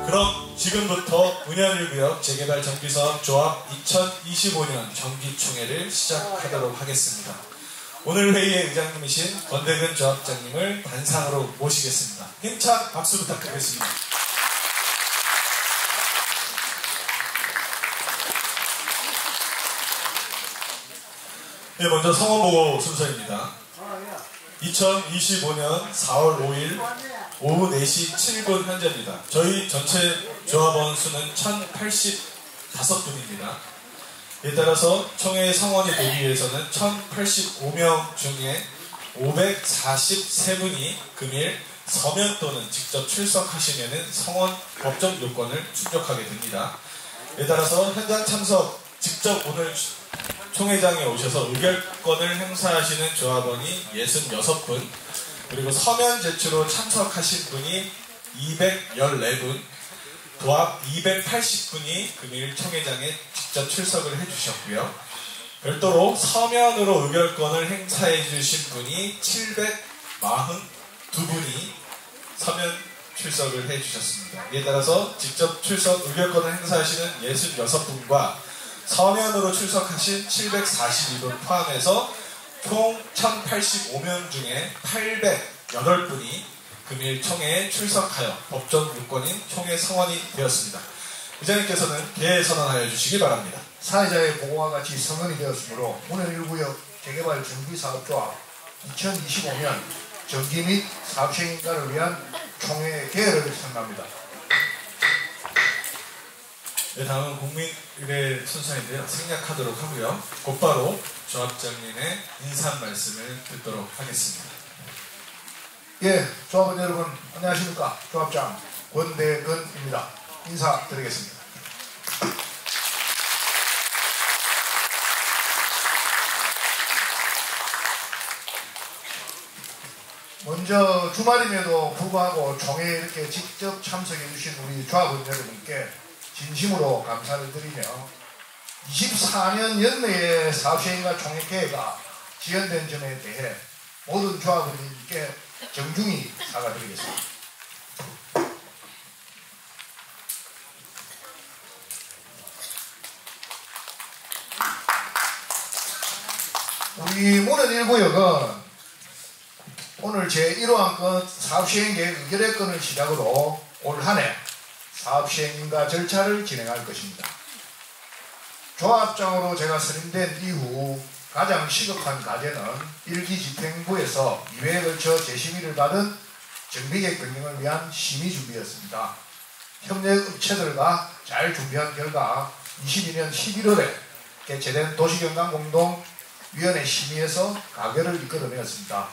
그럼 지금부터 은현일구역 재개발 정비사업 조합 2025년 정기총회를 시작하도록 하겠습니다. 오늘 회의의 의장님이신 권대근 조합장님을 단상으로 모시겠습니다. 힘찬 박수 부탁드리겠습니다. 네, 먼저 성원보고 순서입니다. 2025년 4월 5일 오후 4시 7분 현재입니다. 저희 전체 조합원 수는 1085분입니다. 이에 따라서 총회 성원이 되기 위해서는 1085명 중에 543분이 금일 서면 또는 직접 출석하시면 성원 법적 요건을 충족하게 됩니다. 이에 따라서 현장 참석 직접 오늘 총회장에 오셔서 의결권을 행사하시는 조합원이 66분, 그리고 서면 제출로 참석하신 분이 214분, 도합 280분이 금일 총회장에 직접 출석을 해주셨고요. 별도로 서면으로 의결권을 행사해 주신 분이 742분이 서면 출석을 해주셨습니다. 이에 따라서 직접 출석 의결권을 행사하시는 66분과 서면으로 출석하신 742분 포함해서 총 1085명 중에 808분이 금일 총회에 출석하여 법적 요건인 총회 성원이 되었습니다. 의장님께서는 개회 선언하여 주시기 바랍니다. 사회자의 보고와 같이 성원이 되었으므로 은현일구역 재개발 정비사업조합 2025년 정기 및 사업시행인가를 위한 총회 개회를 선언합니다. 네, 다음은 국민의례 순서인데요. 생략하도록 하고요. 곧바로 조합장님의 인사 말씀을 듣도록 하겠습니다. 예, 조합원 여러분 안녕하십니까. 조합장 권대근입니다. 인사드리겠습니다. 먼저 주말임에도 불구하고 총회에 이렇게 직접 참석해 주신 우리 조합원 여러분께 진심으로 감사를 드리며 24년 연내에 사업시행과 총회 개회가 지연된 점에 대해 모든 조합원님께 정중히 사과드리겠습니다. 우리 문현일구역은 오늘 제1호안건 사업시행계획 의결의건을 시작으로 올 한해 사업시행인가 절차를 진행할 것입니다. 조합장으로 제가 선임된 이후 가장 시급한 과제는 일기집행부에서 2회에 걸쳐 재심의를 받은 정비계획 변경을 위한 심의 준비였습니다. 협력업체들과 잘 준비한 결과 22년 11월에 개최된 도시경관공동위원회 심의에서 가결을 이끌어내었습니다.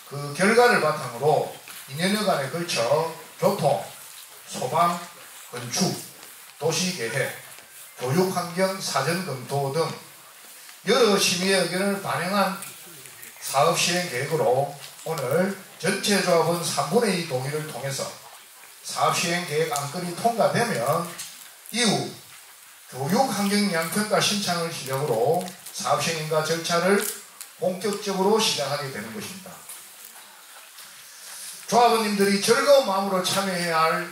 그 결과를 바탕으로 2년여간에 걸쳐 교통, 소방, 건축, 도시계획, 교육환경 사전검토 등 여러 심의의 의견을 반영한 사업시행계획으로 오늘 전체 조합원 3분의 2 동의를 통해서 사업시행계획 안건이 통과되면 이후 교육환경영향평가 신청을 시작으로 사업시행인가 절차를 본격적으로 시작하게 되는 것입니다. 조합원님들이 즐거운 마음으로 참여해야 할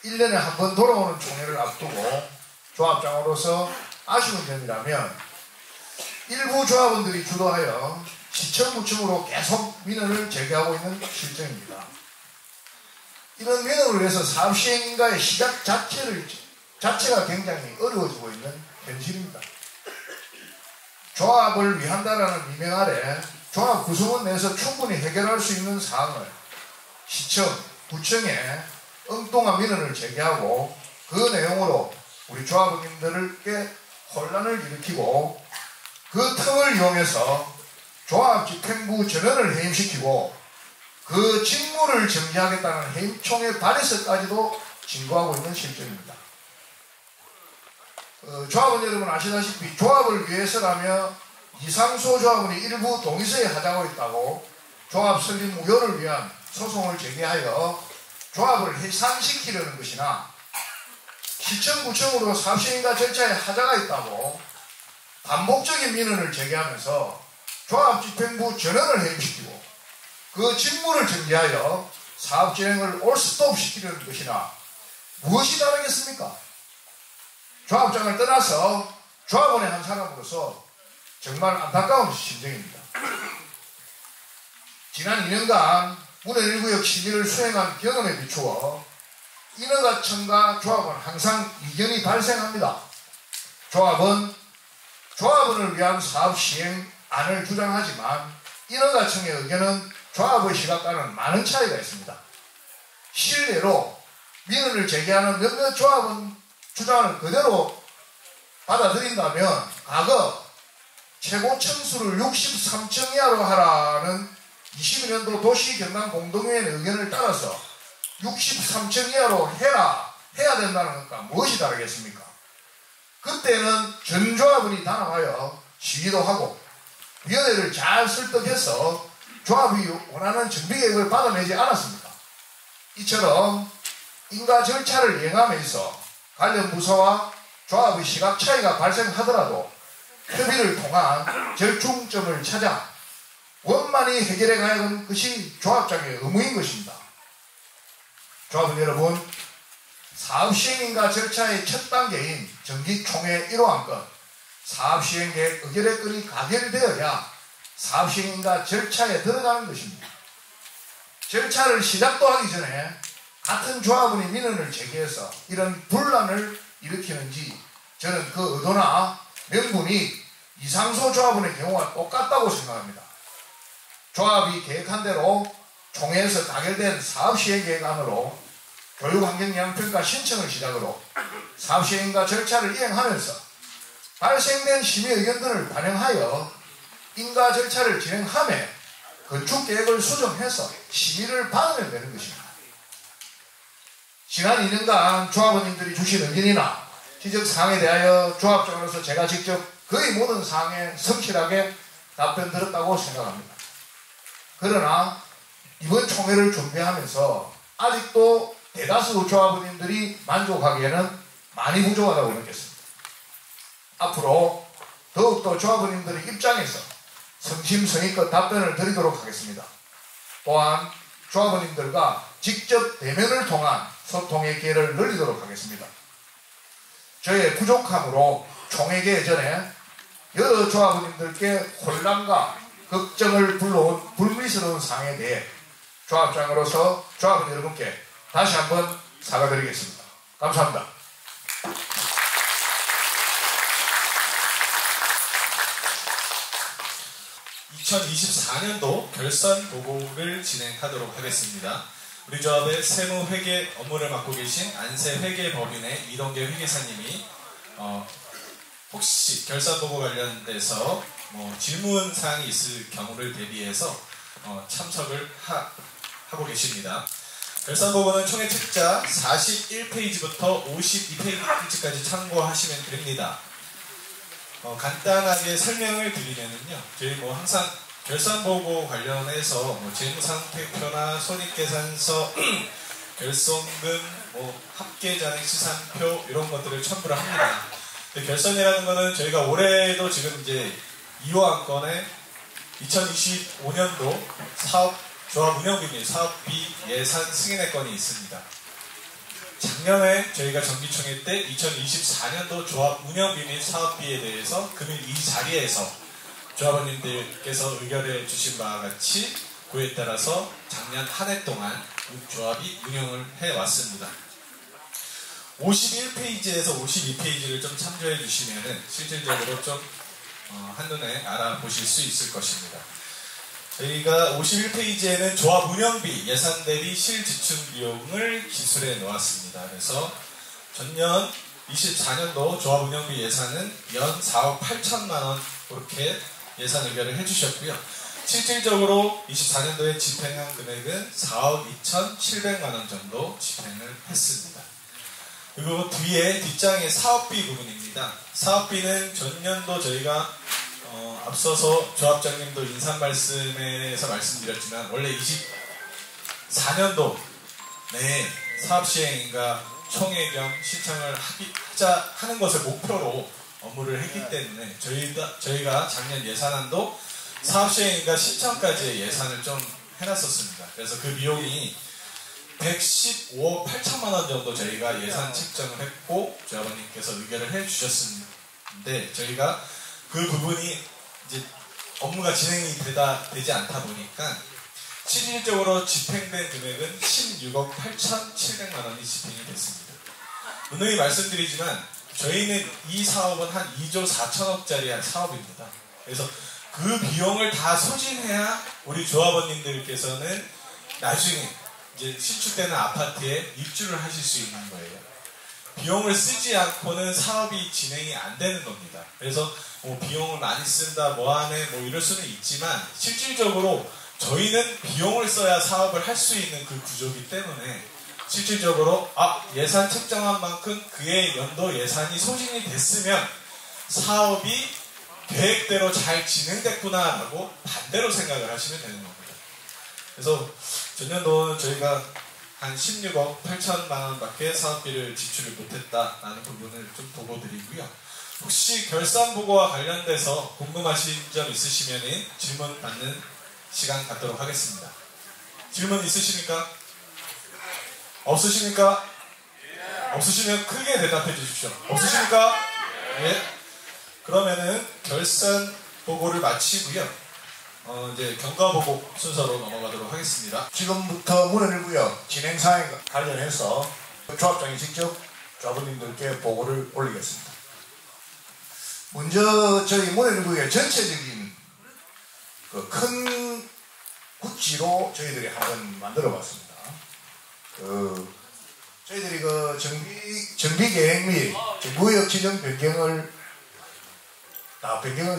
1년에 한 번 돌아오는 총회를 앞두고 조합장으로서 아쉬운 점이라면 일부 조합원들이 주도하여 시청구청으로 계속 민원을 제기하고 있는 실정입니다. 이런 민원을 위해서 사업시행인가의 시작 자체가 굉장히 어려워지고 있는 현실입니다. 조합을 위한다라는 미명 아래 조합 구성원 내에서 충분히 해결할 수 있는 사항을 시청, 구청에 엉뚱한 민원을 제기하고 그 내용으로 우리 조합원님들께 혼란을 일으키고 그 틈을 이용해서 조합집행부 전원을 해임시키고 그 직무를 정지하겠다는 해임총회 발의서까지도 진거하고 있는 실정입니다. 조합원 여러분 아시다시피 조합을 위해서라며 이상소 조합원이 일부 동의서에 하자고 있다고 조합 설립 무효를 위한 소송을 제기하여 조합을 해산시키려는 것이나 시청구청으로 사업시행인가 절차에 하자가 있다고 반복적인 민원을 제기하면서 조합집행부 전원을 해임시키고 그 직무를 정지하여 사업 진행을 올스톱시키려는 것이나 무엇이 다르겠습니까? 조합장을 떠나서 조합원의 한 사람으로서 정말 안타까운 심정입니다. 지난 2년간 문해 1구역 시민을 수행한 경험에 비추어 인허가청과 조합은 항상 이견이 발생합니다. 조합원을 위한 사업 시행안을 주장하지만 인허가청의 의견은 조합의 시각과는 많은 차이가 있습니다. 실례로 민원을 제기하는 몇몇 조합원 주장을 그대로 받아들인다면 과거 최고 층수를 63층 이하로 하라는 22년도 도시경남공동회의 의견을 따라서 63층 이하로 해야 된다는 것과 무엇이 다르겠습니까? 그때는 전 조합원이 단합하여 시위도 하고 위원회를 잘 설득해서 조합이 원하는 정비계획을 받아내지 않았습니까? 이처럼 인가 절차를 이행함에 있어 관련 부서와 조합의 시각 차이가 발생하더라도 협의를 통한 절충점을 찾아 원만히 해결해 가야 하는 것이 조합장의 의무인 것입니다. 조합원 여러분, 사업시행인가 절차의 첫 단계인 정기총회 1호 안건 사업시행계획 의결의 건이 가결되어야 사업시행인가 절차에 들어가는 것입니다. 절차를 시작도 하기 전에 같은 조합원이 민원을 제기해서 이런 분란을 일으키는지 저는 그 의도나 명분이 이상소 조합원의 경우와 똑같다고 생각합니다. 조합이 계획한 대로 총회에서 가결된 사업시행계획안으로 교육환경영향평가 신청을 시작으로 사업시행과 절차를 이행하면서 발생된 심의 의견들을 반영하여 인가 절차를 진행하며 건축계획을 수정해서 심의를 받으면 되는 것입니다. 지난 2년간 조합원님들이 주신 의견이나 지적사항에 대하여 조합장으로서 제가 직접 거의 모든 사항에 성실하게 답변 드렸다고 생각합니다. 그러나 이번 총회를 준비하면서 아직도 대다수 조합원님들이 만족하기에는 많이 부족하다고 느꼈습니다. 앞으로 더욱더 조합원님들의 입장에서 성심성의껏 답변을 드리도록 하겠습니다. 또한 조합원님들과 직접 대면을 통한 소통의 기회를 늘리도록 하겠습니다. 저의 부족함으로 총회 개최 전에 여러 조합원님들께 혼란과 걱정을 불러온 불미스러운 사항에 대해 조합장으로서 조합원 여러분께 다시 한번 사과드리겠습니다. 감사합니다. (2024년도) 결산 보고를 진행하도록 하겠습니다. 우리 조합의 세무 회계 업무를 맡고 계신 안세 회계법인의 이동계 회계사님이 혹시 결산 보고 관련돼서 질문 사항이 있을 경우를 대비해서 참석을 하고 계십니다. 결산 보고는 총회 책자 41페이지부터 52페이지까지 참고하시면 됩니다. 간단하게 설명을 드리면요, 저희 항상 결산 보고 관련해서 재무상태표나 손익계산서, 결손금, 합계잔액 시산표 이런 것들을 첨부를 합니다. 결선이라는 거는 저희가 올해도 지금 이제 2호 안건에 2025년도 조합 운영비밀 사업비 예산 승인의 건이 있습니다. 작년에 저희가 정기총회 때 2024년도 조합 운영비밀 사업비에 대해서 금일 이 자리에서 조합원님들께서 의결해 주신 바와 같이 그에 따라서 작년 한 해 동안 조합이 운영을 해왔습니다. 51페이지에서 52페이지를 좀 참조해 주시면 실질적으로 좀 한눈에 알아보실 수 있을 것입니다. 저희가 51페이지에는 조합 운영비 예산 대비 실지출 비용을 기술해 놓았습니다. 그래서 전년 24년도 조합 운영비 예산은 연 4억 8천만 원 그렇게 예산 의결을 해주셨고요. 실질적으로 24년도에 집행한 금액은 4억 2,700만 원 정도 집행을 했습니다. 그리고 뒤에 뒷장의 사업비 부분입니다. 사업비는 전년도 저희가 앞서서 조합장님도 인사 말씀에서 말씀드렸지만 원래 24년도 내에 사업시행인가 총회 겸 신청을 하는 것을 목표로 업무를 했기 때문에 저희가 작년 예산안도 사업시행인가 신청까지의 예산을 좀 해놨었습니다. 그래서 그 비용이 115억 8천만 원 정도 저희가 예산 책정을 했고 조합원님께서 의결을 해주셨는데 저희가 그 부분이 이제 업무가 진행이 되지 않다 보니까 실질적으로 집행된 금액은 16억 8,700만 원이 집행이 됐습니다. 분명히 말씀드리지만 저희는 이 사업은 한 2조 4천억짜리 사업입니다. 그래서 그 비용을 다 소진해야 우리 조합원님들께서는 나중에 이제 신축되는 아파트에 입주를 하실 수 있는 거예요. 비용을 쓰지 않고는 사업이 진행이 안 되는 겁니다. 그래서 뭐 비용을 많이 쓴다, 뭐하네, 뭐 이럴 수는 있지만 실질적으로 저희는 비용을 써야 사업을 할 수 있는 그 구조이기 때문에 실질적으로 예산 책정한 만큼 그의 연도 예산이 소진이 됐으면 사업이 계획대로 잘 진행됐구나 라고 반대로 생각을 하시면 되는 겁니다. 그래서 전년도는 저희가 한 16억 8천만 원밖에 사업비를 지출을 못했다라는 부분을 좀 보고드리고요. 혹시 결산보고와 관련돼서 궁금하신 점 있으시면 질문 받는 시간 갖도록 하겠습니다. 질문 있으십니까? 없으십니까? 없으시면 크게 대답해 주십시오. 없으십니까? 네. 그러면은 결산 보고를 마치고요. 이제 경과 보고 순서로 넘어가도록 하겠습니다. 지금부터 문헌일구역 진행사항에 관련해서 조합장이 직접 조합원님들께 보고를 올리겠습니다. 먼저 저희 문헌일구역의 전체적인 그 큰 구치로 저희들이 한번 만들어 봤습니다. 저희들이 그 정비 계획 및 구역 지정 변경을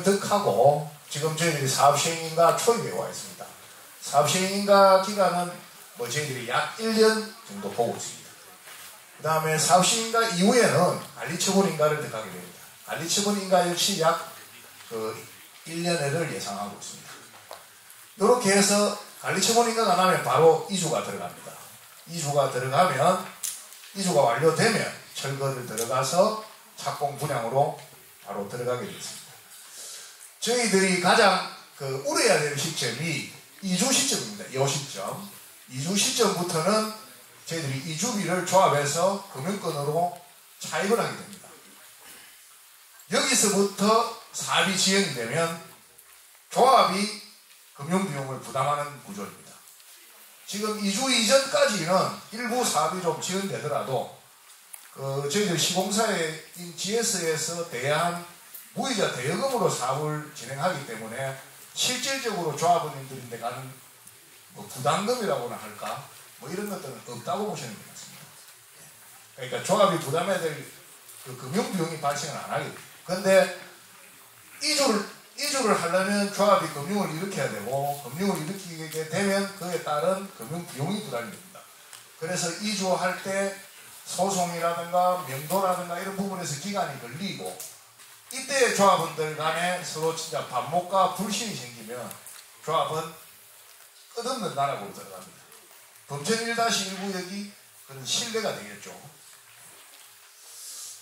득하고 지금 저희들이 사업시행인가 초입에 와 있습니다. 사업시행인가 기간은 저희들이 약 1년 정도 보고 있습니다. 그 다음에 사업시행인가 이후에는 관리처분인가를 득하게 됩니다. 관리처분인가 역시 약 1년을 예상하고 있습니다. 이렇게 해서 관리처분인가가 나면 바로 이주가 들어갑니다. 이주가 들어가면 이주가 완료되면 철거를 들어가서 착공 분양으로 바로 들어가게 되겠습니다. 저희들이 가장 우려해야 될 시점이 이주 시점입니다. 이 시점. 이주 시점부터는 저희들이 이주비를 조합해서 금융권으로 차입을 하게 됩니다. 여기서부터 사업이 지연이 되면 조합이 금융비용을 부담하는 구조입니다. 지금 이주 이전까지는 일부 사업이 좀 지연되더라도 저희들 시공사인 GS에서 대한 무이자 대여금으로 사업을 진행하기 때문에 실질적으로 조합원님들인데 가는 부담금이라고나 할까 이런 것들은 없다고 보시는 것 같습니다. 그러니까 조합이 부담해야 될 금융비용이 발생을 안 하게 됩니다. 그런데 이주를 하려면 조합이 금융을 일으켜야 되고 금융을 일으키게 되면 그에 따른 금융비용이 부담이 됩니다. 그래서 이주할 때 소송이라든가 명도라든가 이런 부분에서 기간이 걸리고 이때 조합원들 간에 서로 진짜 반목과 불신이 생기면 조합은 끝없는 나락으로 들어갑니다. 범천 1-1구역이 그런 신뢰가 되겠죠.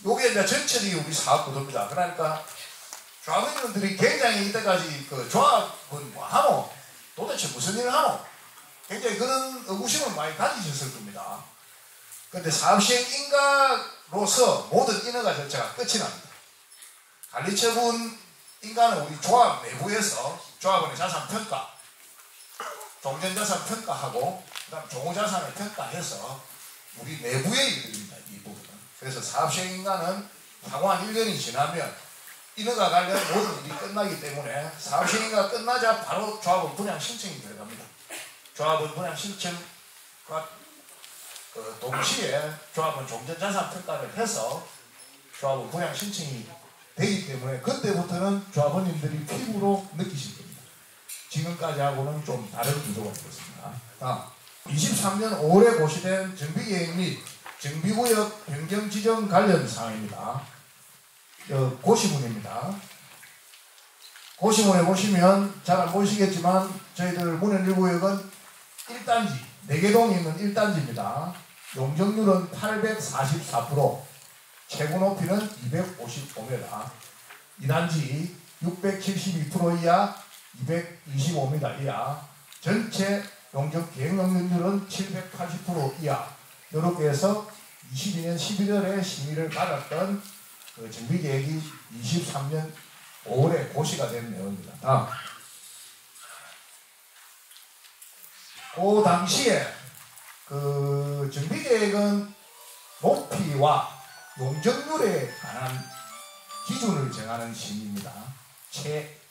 요게 이제 전체적인 우리 사업 구도입니다. 그러니까 조합원들이 굉장히 이때까지 조합은 뭐 하노? 도대체 무슨 일을 하노? 굉장히 그런 의구심을 많이 가지셨을 겁니다. 그런데 사업시행 인가로서 모든 인허가 절차가 끝이 납니다. 관리처분 인가는 우리 조합 내부에서 조합원의 자산 평가, 종전자산 평가하고 그 다음 종후자산을 평가해서 우리 내부의 일입니다. 이 부분은. 그래서 사업시행 인가는 향후 한 1년이 지나면 인허가 관련 모든 일이 끝나기 때문에 사업시행 인가가 끝나자 바로 조합원 분양 신청이 들어갑니다. 조합원 분양 신청과 동시에 조합원 종전자산 평가를 해서 조합원 분양 신청이 되기 때문에 그때부터는 조합원님들이 피부로 느끼실 겁니다. 지금까지하고는 좀 다른 구조가 되겠습니다. 다음 23년 5월에 고시된 정비계획 및 정비구역 변경 지정 관련 사항입니다. 고시문입니다. 고시문에 보시면 잘 안 보이시겠지만 저희들 문현 1구역은 1단지, 4개동이 있는 1단지입니다. 용적률은 844%, 최고 높이는 255m, 2단지 672% 이하, 225m 이하, 전체 용적 계획 용적률은 780% 이하. 이렇게 해서 22년 11월에 심의를 받았던 그 정비계획이 23년 5월에 고시가 된 내용입니다. 그 당시에 그 정비계획은 높이와 용적률에 관한 기준을 정하는 심의입니다.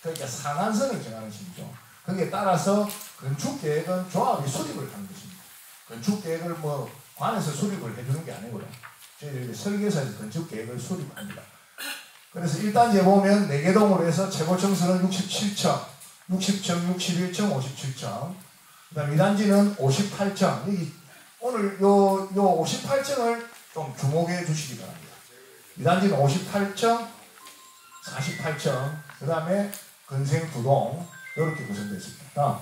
그러니까 상한선을 정하는 심의죠. 거기에 따라서 건축계획은 조합이 수립을 하는 것입니다. 건축계획을 뭐 관에서 수립을 해주는 게 아니고요. 저희들이 설계사에서 건축계획을 수립합니다. 그래서 1단지에 보면 4개동으로 해서 최고층수는 67층, 60층, 61층, 57층. 그 다음 2단지는 58층. 여기 오늘 요 58층을 좀 주목해 주시기 바랍니다. 2단지는 58층, 48층, 그 다음에 건생 2동, 이렇게 구성되어 있습니다.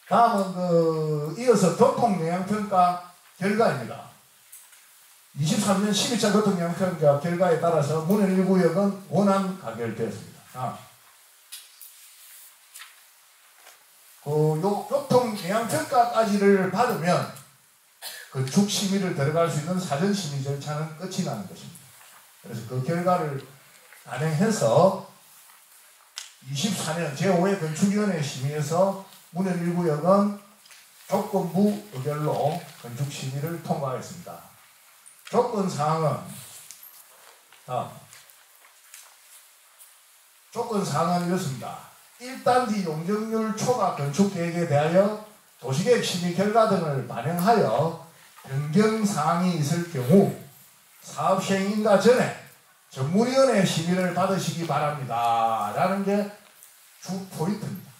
다음은 이어서 교통영향평가 결과입니다. 23년 12차 교통영향평가 결과에 따라서 문현 1구역은 원안 가결되었습니다. 요 교통영향평가까지를 받으면 건축 심의를 들어갈 수 있는 사전 심의 절차는 끝이 나는 것입니다. 그래서 그 결과를 반영해서 24년 제5회 건축위원회 심의에서 문현 1구역은 조건부 의결로 건축 심의를 통과했습니다. 조건사항은 이렇습니다. 1단지 용적률 초과 건축계획에 대하여 도시계획 심의 결과 등을 반영하여 변경사항이 있을 경우 사업 시행인가 전에 전문위원회 심의를 받으시기 바랍니다. 라는 게 주 포인트입니다.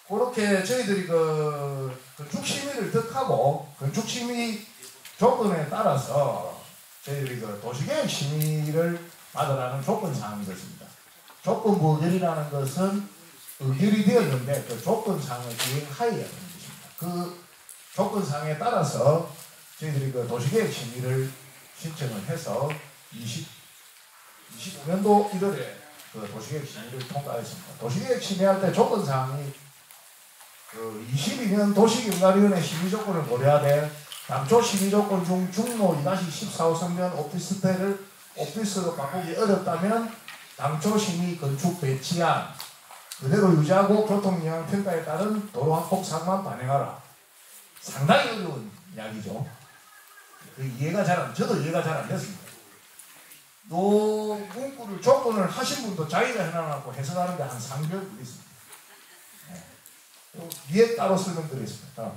그렇게 저희들이 건축심의를 득하고 건축심의 조건에 따라서 저희들이 도시계획 심의를 받으라는 조건사항이 있습니다. 조건부 의결이라는 것은 의결이 되었는데 그 조건사항을 기획하여야 하는 것입니다. 그 조건사항에 따라서 저희들이 도시계획 심의를 신청을 해서 25년도 1월에 도시계획 심의를 통과했습니다. 도시계획 심의할 때 조건사항이 22년 도시경관위원회 심의조건을 고려하되 당초 심의조건 중 중로 2-14호선면 오피스텔을 오피스로 바꾸기 어렵다면 당초 심의 건축 배치안 그대로 유지하고 교통영향평가에 따른 도로 확폭사항만 반영하라. 상당히 어려운 이야기죠. 저도 이해가 잘 안 됐습니다. 요 문구를 조건을 하신 분도 자기가 해놔놓고 해석하는 데 한 3개월 걸렸습니다. 위에 따로 설명드리겠습니다.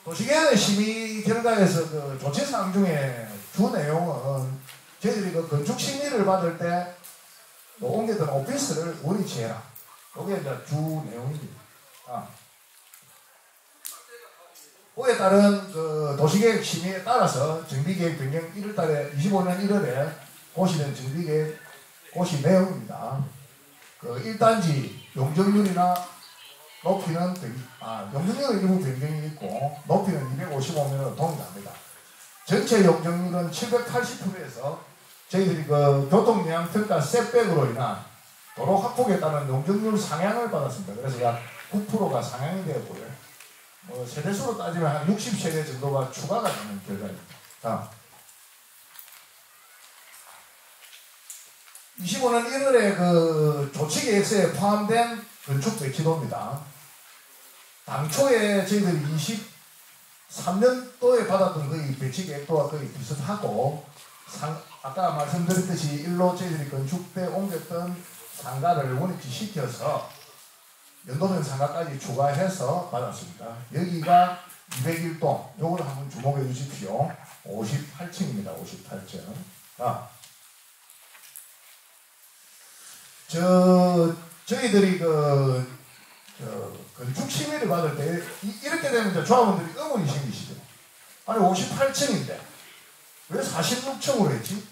도시계획 심의 결과에서 조치사항 중에 주 내용은 저희들이 건축 심의를 받을 때 옮겼던 오피스를 원위치해라. 이게 이제 주 내용입니다. 그에 따른 도시계획 심의에 따라서 정비계획 변경 25년 1월에 고시된 정비계획 고시 내용입니다. 1단지 용적률이나 높이는 용적률은 일부 변경이 있고 높이는 255m로 동일합니다. 전체 용적률은 780%에서 저희들이 교통영향평가 셋백으로 인한 도로 확폭에 따른 용적률 상향을 받았습니다. 그래서 약 9%가 상향이 되었고요. 세대수로 따지면 한 60세대 정도가 추가가 되는 결과입니다. 25년 1월에 조치계획서에 포함된 건축 배치도입니다. 당초에 저희들이 23년도에 받았던 거의 배치계획도와 거의 비슷하고 아까 말씀드렸듯이 일로 저희들이 건축 때 옮겼던 상가를 원위치 시켜서 연도면 상가까지 추가해서 받았습니다. 여기가 201동, 요걸 한번 주목해 주십시오. 58층입니다. 58층. 저희들이 건축 심의를 받을 때 이렇게 되면 이제 조합원들이 의문이 생기시죠. 아니 58층인데 왜 46층으로 했지?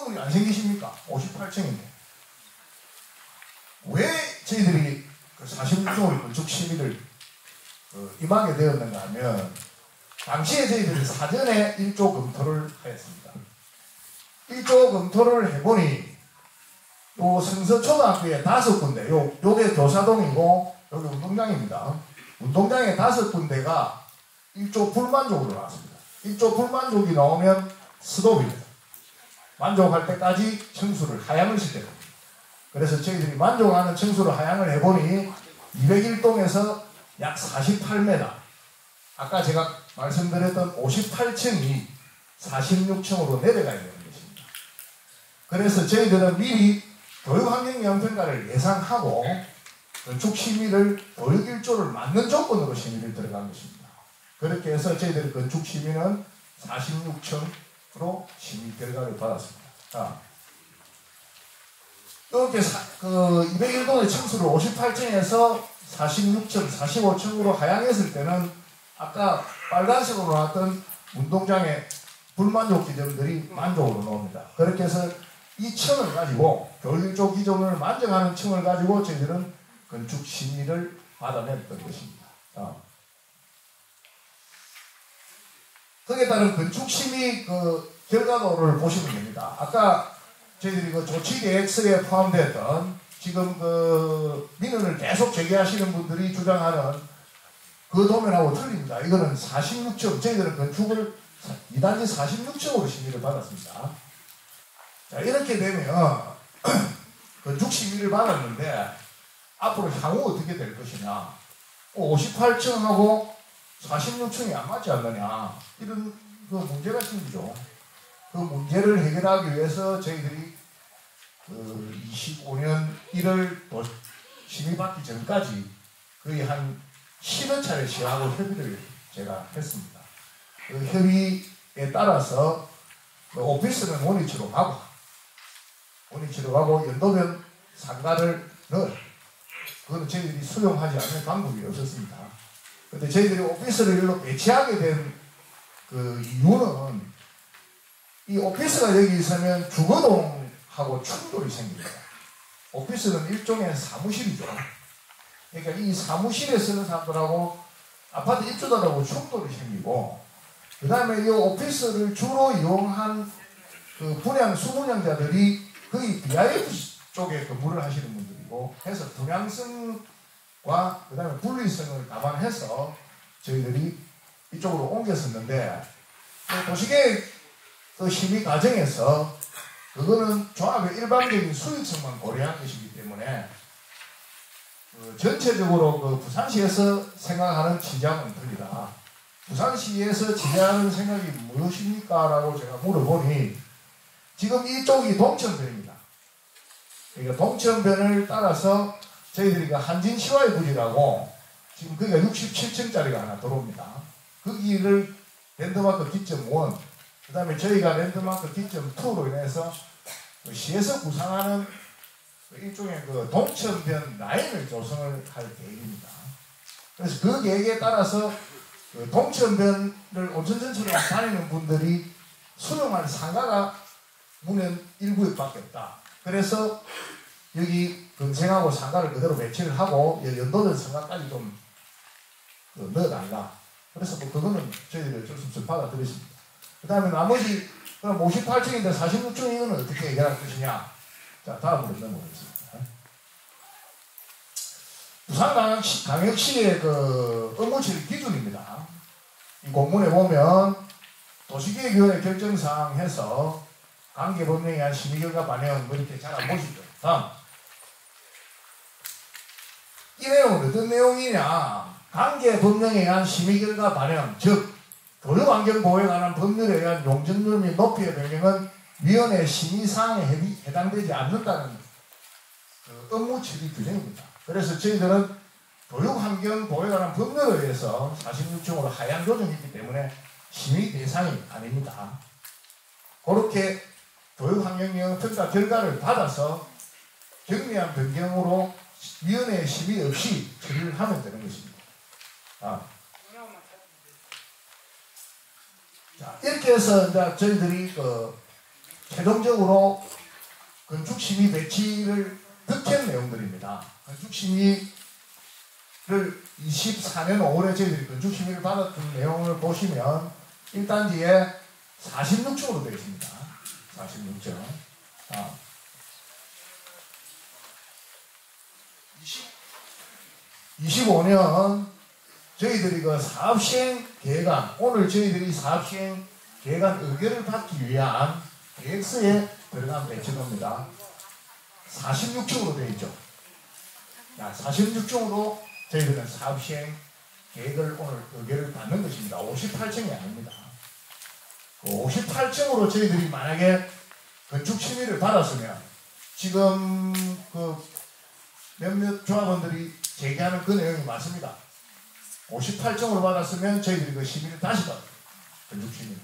건물이 안 생기십니까? 58층인데. 왜 저희들이 그 46종의 건축 심의를 임하게 되었는가 하면, 당시에 저희들이 사전에 1조 검토를 하였습니다. 1조 검토를 해보니, 요 성서초등학교에 5군데, 요게 교사동이고, 여기 운동장입니다. 운동장에 5군데가 1조 불만족으로 나왔습니다. 1조 불만족이 나오면 스톱입니다. 만족할 때까지 층수를 하향을 시켜야 됩니다. 그래서 저희들이 만족하는 층수를 하향을 해보니 201동에서 약 48m, 아까 제가 말씀드렸던 58층이 46층으로 내려가야 되는 것입니다. 그래서 저희들은 미리 교육환경영향평가를 예상하고 건축 심의를 교육 1조를 맞는 조건으로 심의를 들어간 것입니다. 그렇게 해서 저희들이 건축 심의는 46층으로 심의 결과를 받았습니다. 이렇게 201동의 층수를 58층에서 46층, 45층으로 하향했을 때는 아까 빨간색으로 나왔던 운동장의 불만족 지점들이 만족으로 나옵니다. 그렇게 해서 이 층을 가지고 교육 1조 기준을 만족하는 층을 가지고 저희들은 건축 심의를 받아냈던 것입니다. 거기에 따른 건축 심의 결과도를 보시면 됩니다. 아까 저희들이 조치 계획서에 포함되었던 지금 민원을 계속 제기하시는 분들이 주장하는 그 도면하고 틀립니다. 이거는 46층, 저희들은 건축을 2단지 46층으로 심의를 받았습니다. 자, 이렇게 되면 건축 심의를 받았는데 앞으로 향후 어떻게 될 것이냐, 58층하고 46층이 안 맞지 않느냐, 이런 문제가 생기죠. 그 문제를 해결하기 위해서 저희들이 25년 1월 심의받기 전까지 거의 한 10여 차례 시하고 협의를 제가 했습니다. 그 협의에 따라서 오피스는 원위치로 가고 연도변 상가를 넣어요. 그건 저희들이 수용하지 않는 방법이 없었습니다. 그런데 저희들이 오피스를 일로 배치하게 된 그 이유는 이 오피스가 여기 있으면 주거동하고 충돌이 생깁니다. 오피스는 일종의 사무실이죠. 그러니까 이 사무실에 쓰는 사람들하고 아파트 입주자들하고 충돌이 생기고, 그 다음에 이 오피스를 주로 이용한 그 수분양자들이 거의 BIF 쪽에 근무를 하시는 분들이고 해서 분양성과 그 다음에 분리성을 감안해서 저희들이 이쪽으로 옮겼었는데, 도시계획 심의 과정에서 그거는 조합의 일반적인 수익성만 고려한 것이기 때문에 전체적으로 부산시에서 생각하는 지장은 틀리다. 부산시에서 지향하는 생각이 무엇입니까? 라고 제가 물어보니 지금 이쪽이 동천변입니다. 그러니까 동천변을 따라서 저희들이 한진시와의 부지라고 지금 거기가 67층짜리가 하나 들어옵니다. 거기를 랜드마크 기점 1, 그 다음에 저희가 랜드마크 기점 2로 인해서 시에서 구상하는 일종의 동천변 라인을 조성을 할 계획입니다. 그래서 그 계획에 따라서 동천변을 온천전처럼 다니는 분들이 수용할 상가가 문현 1구역밖에 없다. 그래서 여기 근생하고 상가를 그대로 배치를 하고 연도전 상가까지 좀 넣어달라. 그래서 그거는 저희들이 어쩔 수 없이 받아들였습니다. 그 다음에 나머지 그럼 58층인데 46층 이거는 어떻게 해결할 것이냐. 자, 다음으로 넘어가겠습니다. 부산광역시의 업무처리 기준입니다. 이 공문에 보면 도시계획위원회 결정사항 해서 관계법령에 의한 심의결과 반영 이렇게 잘 안 보시죠. 다음. 이 내용은 어떤 내용이냐. 관계법령에 의한 심의결과 반영, 즉 도로환경보호에 관한 법률에 의한 용적률 및 높이의 변경은 위원회 심의사항에 해당되지 않는다는 업무 처리 규정입니다. 그래서 저희들은 도로환경보호에 관한 법률에 의해서 46층으로 하향 조정했기 때문에 심의 대상이 아닙니다. 그렇게 도로환경영향평가 결과를 받아서 경미한 변경으로 위원회 심의 없이 처리를 하면 되는 것입니다. 자, 이렇게 해서 이제 저희들이 최종적으로 건축심의 배치를 득한 내용들입니다. 건축심의를 24년 5월에 저희들이 건축심의를 받았던 내용을 보시면 1단지에 46층으로 되어 있습니다. 46층. 25년 저희들이 그 사업시행 계획안, 오늘 저희들이 사업시행 계획안 의결을 받기 위한 계획서에 들어간 배치도입니다. 46층으로 되어 있죠. 46층으로 저희들은 사업시행 계획을 오늘 의결을 받는 것입니다. 58층이 아닙니다. 58층으로 저희들이 만약에 건축 심의를 받았으면 지금 그 몇몇 조합원들이 제기하는 그 내용이 맞습니다. 58층으로 받았으면 저희들이 그 심의를 다시 받아요. 건축 심의.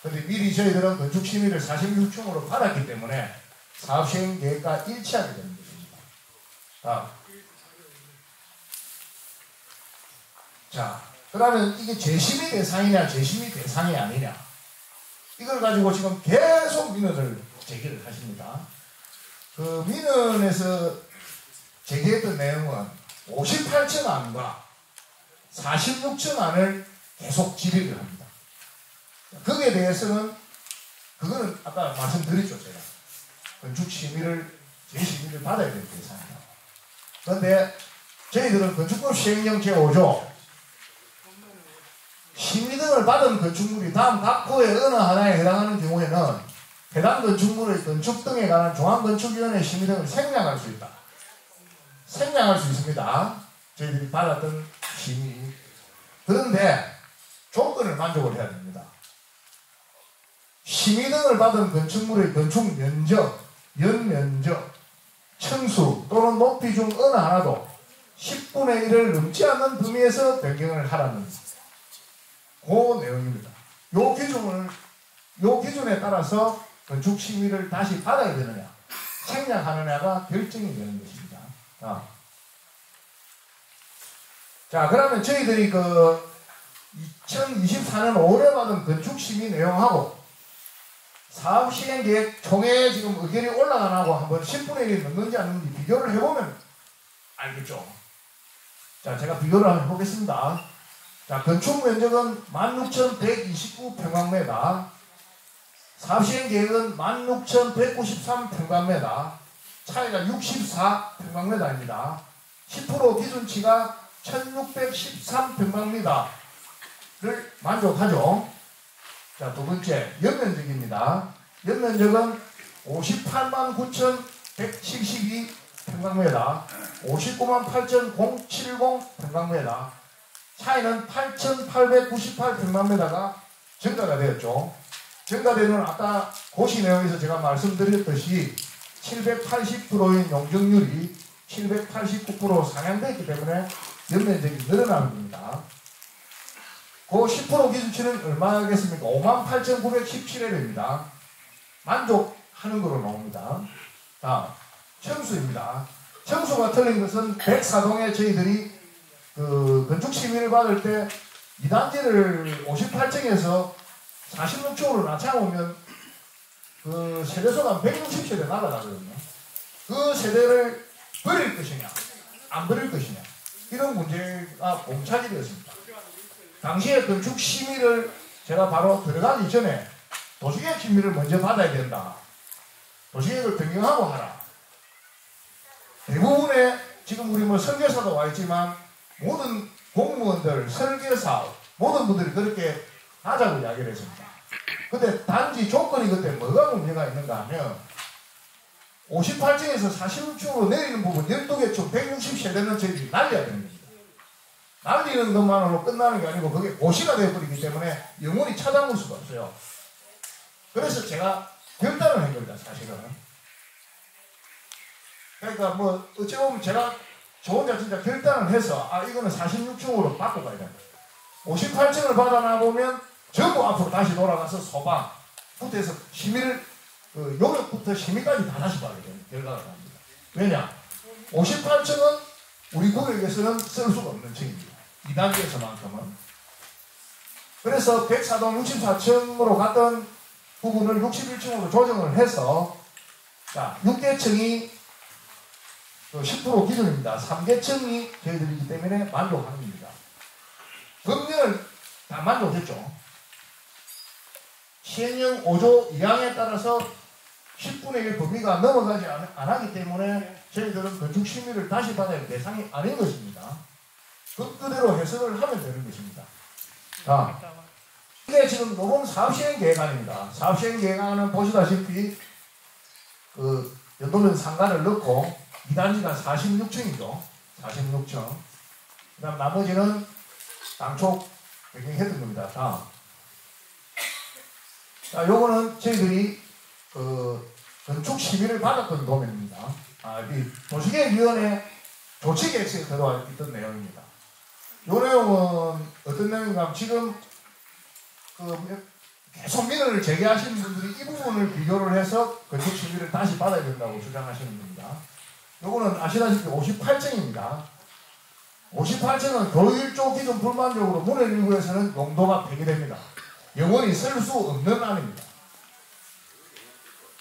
근데 미리 저희들은 건축 심의를 46층으로 받았기 때문에 사업 시행 계획과 일치하게 되는 것입니다. 자, 그러면 이게 재심의 대상이냐 재심의 대상이 아니냐, 이걸 가지고 지금 계속 민원을 제기를 하십니다. 그 민원에서 제기했던 내용은 58층 안과 46층 안을 계속 질의를 합니다. 거기에 대해서는 그거는 아까 말씀드렸죠. 제가 건축심의를 재심의를 받아야 되는 대상이다. 그런데 저희들은 건축법 시행령 제5조 심의 등을 받은 건축물이 다음 각호의 어느 하나에 해당하는 경우에는 해당 건축물의 건축 등에 관한 중앙건축위원회 심의 등을 생략할 수 있다. 생략할 수 있습니다. 저희들이 받았던 심의. 그런데 조건을 만족을 해야 됩니다. 심의 등을 받은 건축물의 건축 면적, 연면적, 층수 또는 높이 중 어느 하나도 10분의 1을 넘지 않는 범위에서 변경을 하라는 그 내용입니다. 요 기준에 따라서 건축 심의를 다시 받아야 되느냐, 생략하느냐가 결정이 되는 것입니다. 자, 그러면 저희들이 그 2024년 5월에 받은 건축 심의 내용하고 사업 시행 계획 총회 지금 의견이 올라가나고 한번 10분의 1이 넘는지 안 넘는지 비교를 해보면 알겠죠. 자, 제가 비교를 한번 해보겠습니다. 자, 건축 면적은 16,129평방미터, 사업 시행 계획은 16,193평방미터, 차이가 64평방미터입니다. 10% 기준치가 1,613평방미터를 만족하죠. 자, 두 번째, 연면적입니다. 연면적은 589,172평방미터, 598,070평방미터, 차이는 8,898평방미터가 증가가 되었죠. 증가되는 아까 고시 내용에서 제가 말씀드렸듯이 780%인 용적률이 789% 상향되었기 때문에 연면적이 늘어나는 겁니다. 그 10% 기준치는 얼마겠습니까? 58,917회입니다. 만족하는 거로 나옵니다. 자, 청수입니다. 청수가 틀린 것은 104동에 저희들이 그 건축 심의를 받을 때 2단지를 58층에서 46층으로 낮춰보면 그 세대수가 160세대 날아가거든요. 그 세대를 버릴 것이냐, 안 버릴 것이냐, 이런 문제가 봉착이 되었습니다. 당시에 건축 심의를 제가 바로 들어가기 전에 도시계획 심의를 먼저 받아야 된다. 도시계획을 변경하고 하라. 대부분의 지금 우리 뭐 설계사도 와 있지만 모든 공무원들, 설계사 모든 분들이 그렇게 하자고 이야기를 했습니다. 근데 단지 조건이 그때 뭐가 문제가 있는가 하면 58층에서 46층으로 내리는 부분 12개 층 160세대는 저희들이 날려야 되는 겁니다. 날리는 것만으로 끝나는 게 아니고 그게 고시가 되어버리기 때문에 영원히 찾아볼 수가 없어요. 그래서 제가 결단을 한 겁니다, 사실은. 그러니까 뭐 어찌 보면 제가 저 혼자 진짜 결단을 해서 이거는 46층으로 바꿔가야 된다. 58층을 받아나 보면 전부 앞으로 다시 돌아가서 소방부터 해서 심의를 용역부터 심의까지 다 다시 받아야 되는 결과가 나옵니다. 왜냐? 58층은 우리 구역에서는 쓸 수가 없는 층입니다. 2단계에서만큼은. 그래서 104동 64층으로 갔던 부분을 61층으로 조정을 해서 자 6개층이 10% 기준입니다. 3개층이 저희들이기 때문에 만족하는 겁니다. 법령을 다 만족했죠. 시행령 5조 2항에 따라서 10분의 1 범위가 넘어가지 않았기 때문에 저희들은 건축심의를 다시 받아야 대상이 아닌 것입니다. 그대로 해석을 하면 되는 것입니다. 자, 이게 지금 노범 사업시행계획안입니다. 사업시행계획안은 보시다시피 그 연도면 상가를 넣고 2단지가 46층이죠. 46층. 그 다음 나머지는 당초 배경했던 겁니다. 다음. 자, 요거는 저희들이 건축 심의를 받았던 도면입니다. 이 도시계획위원회 조치계획서에 들어와 있던 내용입니다. 요 내용은 어떤 내용인가 하면 지금 계속 민원을 제기하시는 분들이 이 부분을 비교를 해서 건축 심의를 다시 받아야 된다고 주장하시는 겁니다. 요거는 아시다시피 58층입니다. 58층은 교육 1조 기준 불만족으로 문헌 일부에서는 용도가 폐기됩니다. 영원히 쓸 수 없는 안입니다.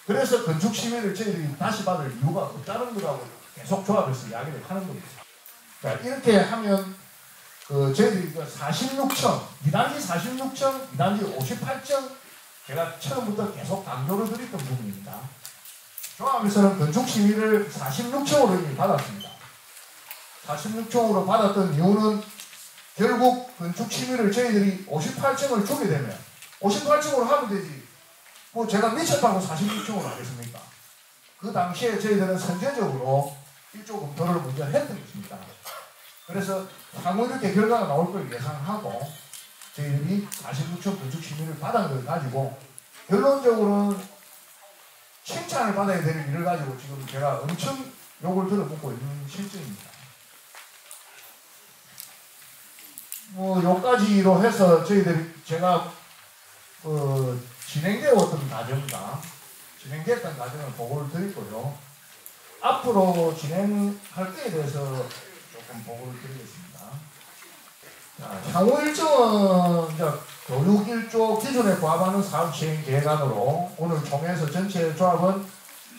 그래서 건축 심의를 저희들이 다시 받을 이유가 없다는 거라고 계속 조합해서 이야기를 하는 겁니다. 자, 이렇게 하면 저희들이 46층, 2단지 46층, 2단지 58층 제가 처음부터 계속 강조를 드렸던 부분입니다. 조합에서는 건축 심의를 46층으로 이미 받았습니다. 46층으로 받았던 이유는 결국 건축 심의를 저희들이 58층을 주게 되면 58층으로 하면 되지 뭐 제가 미쳤다고 46층으로 하겠습니까? 그 당시에 저희들은 선제적으로 일조 검토를 먼저 했던 것입니다. 그래서 향후 이렇게 결과가 나올 걸 예상하고 저희들이 46층 건축 심의를 받은 걸 가지고 결론적으로는 칭찬을 받아야 될 일을 가지고 지금 제가 엄청 욕을 들어먹고 있는 실정입니다. 뭐 요까지로 해서 저희들이 제가 진행되었던 과정과 진행됐던 과정을 보고를 드리고요. 앞으로 진행할 때에 대해서 조금 보고를 드리겠습니다. 자, 향후 일정은 이제 교육 1조 기준에 부합하는 사업 시행 계획안으로 오늘 총회에서 전체 조합은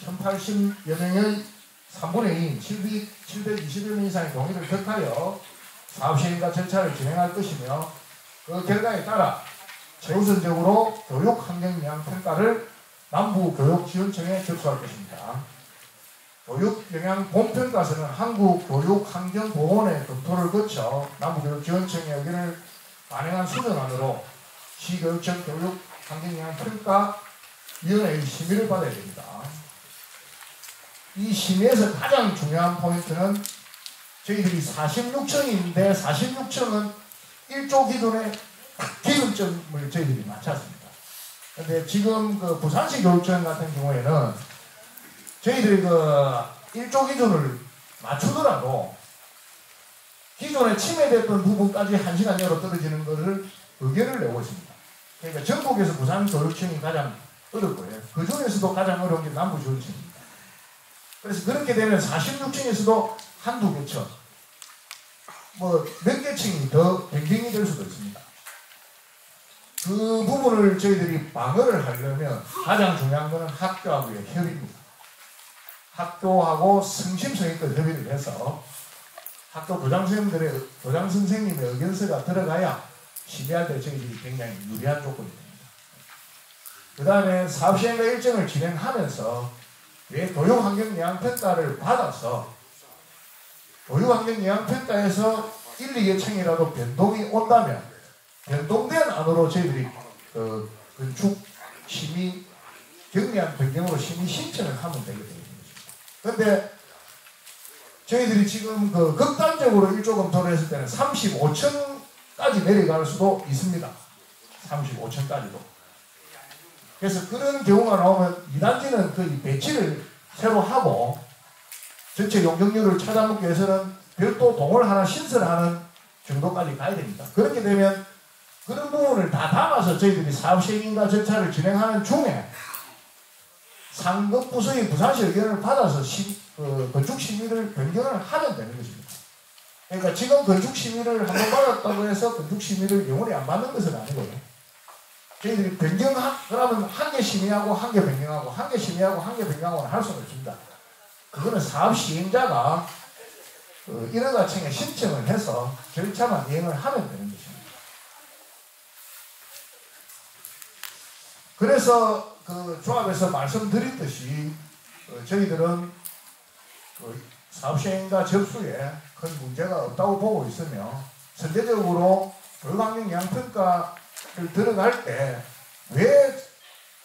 1080여 명의 3분의 2인 721명 이상의 동의를 격하여 사업 시행과 절차를 진행할 것이며 그 결과에 따라 최우선적으로 교육환경영향평가를 남부교육지원청에 접수할 것입니다. 교육영향본평가서는 한국교육환경보건의 검토를 거쳐 남부교육지원청의 의견을 반영한 수정안으로 시교육청 교육환경영향평가위원회의 심의를 받아야 됩니다. 이 심의에서 가장 중요한 포인트는 저희들이 46층인데 46층은 1조 기준의 기준점을 저희들이 맞췄습니다. 그런데 지금 부산시 교육청 같은 경우에는 저희들이 1조 기준을 맞추더라도 기존에 침해됐던 부분까지 1시간 열어 떨어지는 것을 의견을 내고 있습니다. 그러니까 전국에서 부산 교육청이 가장 어려울 거예요. 그 중에서도 가장 어려운 게 남부 교육청입니다. 그래서 그렇게 되면 46층에서도 한두 개 층, 몇 개 층이 더 변경이 될 수도 있습니다. 그 부분을 저희들이 방어를 하려면 가장 중요한 것은 학교하고의 협의입니다. 학교하고 성심성의껏 협의를 해서 학교 교장 선생님의 의견서가 들어가야 심의할 때 저희들이 굉장히 유리한 조건이 됩니다. 그 다음에 사업시행과 일정을 진행하면서 교육환경영향평가를 받아서 교육환경영향평가에서 1, 2개 층이라도 변동이 온다면 변동된 안으로 저희들이 건축 심의 경량 변경으로 심의 신청을 하면 되게 되는 것입니다. 그런데 저희들이 지금 극단적으로 1조 검토를 했을 때는 35층까지 내려갈 수도 있습니다. 35층까지도. 그래서 그런 경우가 나오면 2단지는 거의 배치를 새로 하고 전체 용적률을 찾아먹기 위해서는 별도 동을 하나 신설하는 정도까지 가야 됩니다. 그렇게 되면 그런 부분을 다 담아서 저희들이 사업시행인가 절차를 진행하는 중에 상급부서의 부산시 의견을 받아서 건축심의를 변경을 하면 되는 것입니다. 그러니까 지금 건축심의를 한번 받았다고 해서 건축심의를 영원히 안 받는 것은 아니고요. 저희들이 그러면 한 개 심의하고 한 개 변경하고 한 개 심의하고 한 개 변경하고는 할 수는 없습니다. 그거는 사업 시행자가 인허가청에 신청을 해서 절차만 이행을 하면 되는 것입니다. 그래서 그 조합에서 말씀드렸듯이 저희들은 사업 시행자 접수에 큰 문제가 없다고 보고 있으며 선제적으로 교육환경영향평가를 들어갈 때 왜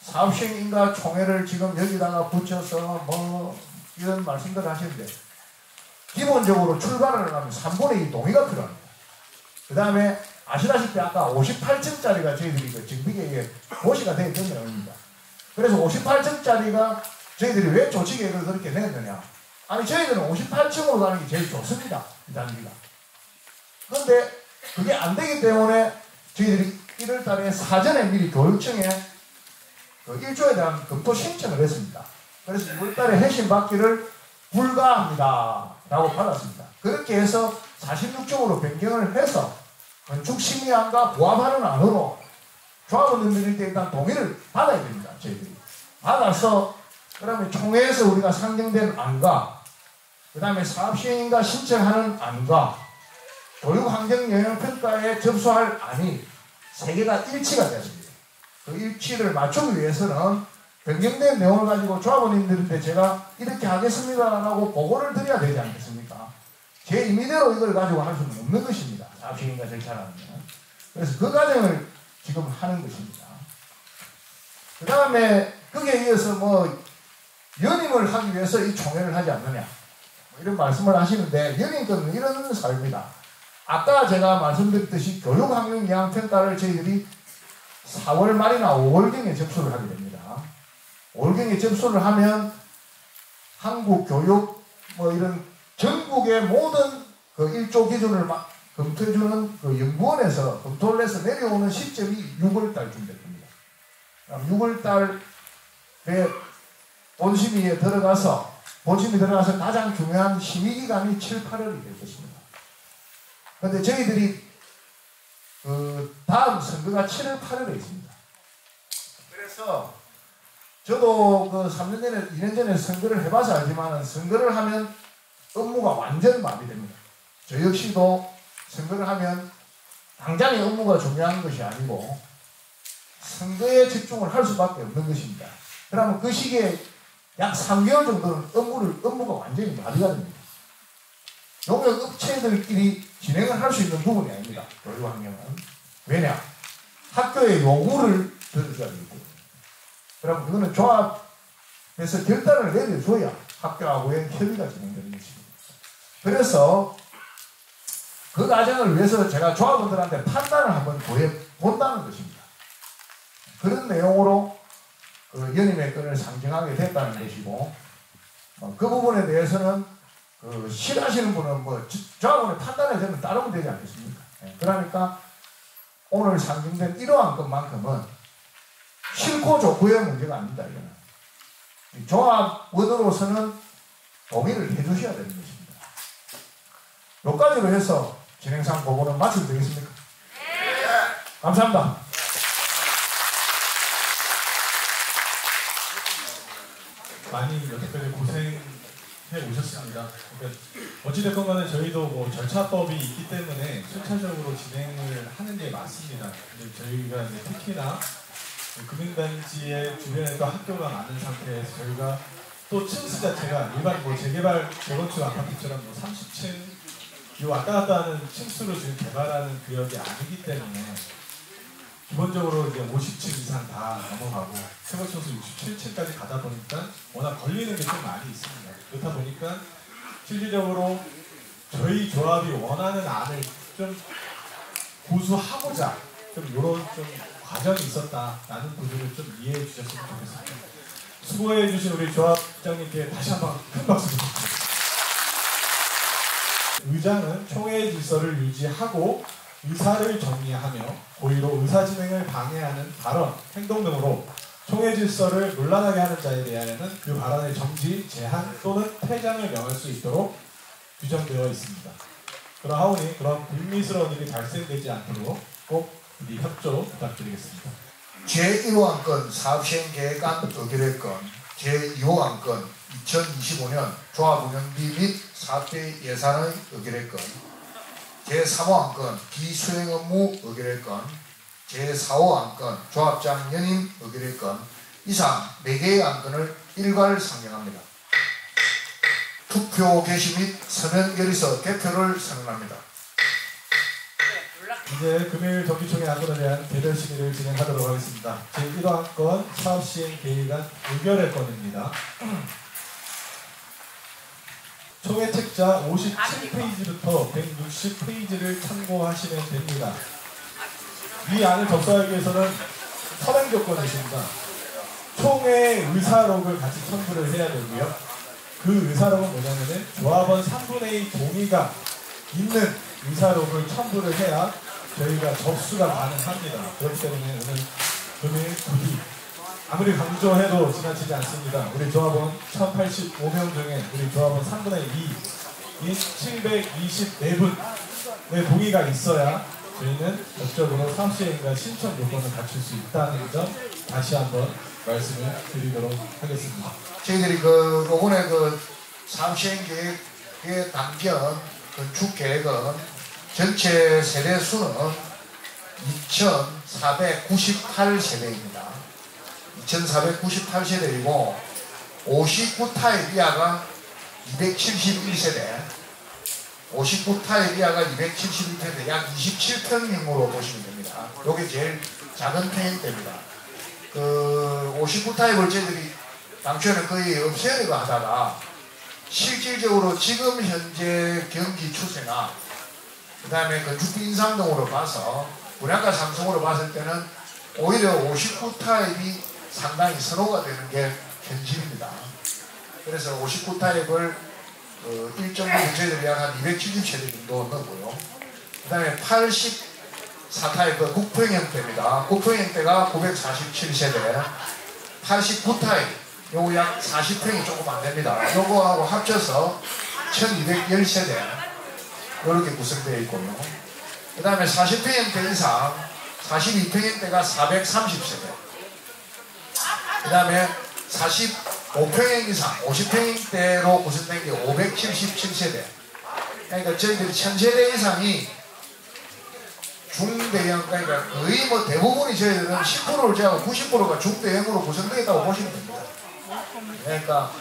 사업시행인가 총회를 지금 여기다가 붙여서 뭐 이런 말씀들을 하시는데 기본적으로 출발을 하면 3분의 2 동의가 필요합니다. 그 다음에 아시다시피 아까 58층짜리가 저희들이 그 정비계획에 고시가 되어 있던 내용입니다. 그래서 58층짜리가 저희들이 왜 조치계획을 그렇게 냈느냐. 아니 저희들은 58층으로 가는 게 제일 좋습니다. 이 단지가. 그런데 그게 안 되기 때문에 저희들이 1월 달에 사전에 미리 교육청에 그 1조에 대한 검토 신청을 했습니다. 그래서 2월 달에 해신 받기를 불가합니다. 라고 받았습니다. 그렇게 해서 46쪽으로 변경을 해서 건축심의안과 부합하는 안으로 조합원들이 일단 동의를 받아야 됩니다. 저희들이. 받아서 그다음에 총회에서 우리가 상정된 안과 그 다음에 사업시행인가 신청하는 안과 교육환경영향평가에 접수할 안이 세 개가 일치가 되었습니다. 그 일치를 맞추기 위해서는 변경된 내용을 가지고 조합원님들한테 제가 이렇게 하겠습니다라고 보고를 드려야 되지 않겠습니까? 제 임의대로 이걸 가지고 할 수는 없는 것입니다. 사업시행인가 절차라는. 그래서 그 과정을 지금 하는 것입니다. 그 다음에 거기에 이어서 뭐 연임을 하기 위해서 이 총회를 하지 않느냐 뭐 이런 말씀을 하시는데 연임권은 이런 사유입니다. 아까 제가 말씀드렸듯이 교육환경영향평가를 저희들이 4월 말이나 5월경에 접수를 하게 됩니다. 5월경에 접수를 하면 한국교육 뭐 이런 전국의 모든 그 1조 기준을 검토해주는 그 연구원에서 검토를 해서 내려오는 시점이 6월달쯤 될 겁니다. 6월달에 본심의에 들어가서 가장 중요한 심의기간이 7, 8월이 될 것입니다. 그런데 저희들이 다음 선거가 7월, 8월에 있습니다. 그래서 저도 그 3년 전에, 2년 전에 선거를 해봐서 알지만 선거를 하면 업무가 완전 마비됩니다. 저 역시도 선거를 하면 당장의 업무가 중요한 것이 아니고 선거에 집중을 할 수밖에 없는 것입니다. 그러면 그 시기에 약 3개월 정도는 업무가 완전히 마비가 됩니다. 용역 업체들끼리 진행을 할 수 있는 부분이 아닙니다. 교육환경은. 왜냐? 학교의 요구를 들어줘야 되기 때문에. 그럼 그거는 조합에서 결단을 내려줘야 학교하고의 협의가 진행되는 것입니다. 그래서 그 과정을 위해서 제가 조합원들한테 판단을 한번 본다는 것입니다. 그런 내용으로 그 연임의 건을 상정하게 됐다는 것이고 그 부분에 대해서는 그 싫어하시는 분은 뭐 조합원의 판단에 저는 따르면 되지 않겠습니까? 그러니까 오늘 상정된 이러한 것만큼은 싫고 좋고의 문제가 아닙니다. 이거는. 조합원으로서는 동의를 해주셔야 되는 것입니다. 여기까지로 해서 진행상 보고는 마치면 되겠습니까? 네. 감사합니다. 많이 여태까지 고생해 오셨습니다. 그러니까 어찌됐건 간에 저희도 뭐 절차법이 있기 때문에 순차적으로 진행을 하는 게 맞습니다. 근데 저희가 이제 특히나 금융단지의 주변에 또 학교가 많은 상태에서 저희가 또 층수 자체가 일반 뭐 재개발 재건축 아파트처럼 뭐 30층 요 왔다 갔다 하는 층수로 지금 개발하는 구역이 아니기 때문에 기본적으로 이제 50층 이상 다 넘어가고 최고층수 67층까지 가다 보니까 워낙 걸리는 게 좀 많이 있습니다. 그렇다 보니까 실질적으로 저희 조합이 원하는 안을 좀 고수하고자 좀 이런 좀 과정이 있었다라는 부분을 좀 이해해 주셨으면 좋겠습니다. 수고해 주신 우리 조합장님께 다시 한번 큰 박수 부탁드립니다. 의장은 총회 질서를 유지하고 의사를 정리하며 고의로 의사 진행을 방해하는 발언, 행동 등으로 총회 질서를 논란하게 하는 자에 대하여는 그 발언의 정지, 제한 또는 퇴장을 명할 수 있도록 규정되어 있습니다. 그러하오니 그런 불미스러운 일이 발생되지 않도록 꼭 협조 부탁드리겠습니다. 제1호 안건 사업시행계획안 의결했건, 제2호 안건 2025년 조합운영비 및 사업비 예산의 의결했건, 제3호 안건 비수행 업무 의결했건, 제4호 안건 조합장 연임 의결했건 이상 4개의 안건을 일괄 상정합니다. 투표 개시 및 서면 결의서 개표를 선언합니다. 이제 금일 정기총회 안건에 대한 개별 심의를 진행하도록 하겠습니다. 제1호 안건 사업시행 계획안 의결의 건입니다. 총회 책자 57페이지부터 160페이지를 참고하시면 됩니다. 이 안을 접수하기 위해서는 서명 조건이 있습니다. 총회 의사록을 같이 첨부를 해야 되고요. 그 의사록은 뭐냐면은 조합원 3분의 2 동의가 있는 의사록을 첨부를 해야 저희가 접수가 가능합니다. 그렇기 때문에 오늘 금일 굳이 아무리 강조해도 지나치지 않습니다. 우리 조합원 1085명 중에 우리 조합원 3분의 2인 724분의 동의가 있어야 저희는 법적으로 사업시행과 신청 요건을 갖출 수 있다는 점 다시 한번 말씀을 드리도록 하겠습니다. 저희들이 이번에 사업시행 계획의 단편 건축 계획은 전체 세대 수는 2,498세대입니다. 2,498세대이고 59타입 이하가 271세대, 59타입 이하가 271세대, 약 27평형으로 보시면 됩니다. 이게 제일 작은 평형대입니다. 59타입을 저희들이 당초에는 거의 없애려고 하다가 실질적으로 지금 현재 경기 추세나 그 다음에 건축비 인상 등으로 봐서 분양가 상승으로 봤을 때는 오히려 59타입이 상당히 선호가 되는 게 현실입니다. 그래서 59타입을 일정 부분 저희들이 약 한 270세대 정도 넣고요. 그 다음에 84타입 국평형대입니다. 국평형대가 947세대, 89타입 요거 약 40평이 조금 안 됩니다. 요거하고 합쳐서 1210세대 이렇게 구성되어 있고요. 그 다음에 40평형대 이상 42평형대가 430세대, 그 다음에 45평형 이상 50평형대로 구성된 게 577세대. 그러니까 저희들이 1000세대 이상이 중대형, 그러니까 거의 대부분이 저희들은 10%를 제하고 90%가 중대형으로 구성되어 있다고 보시면 됩니다. 그러니까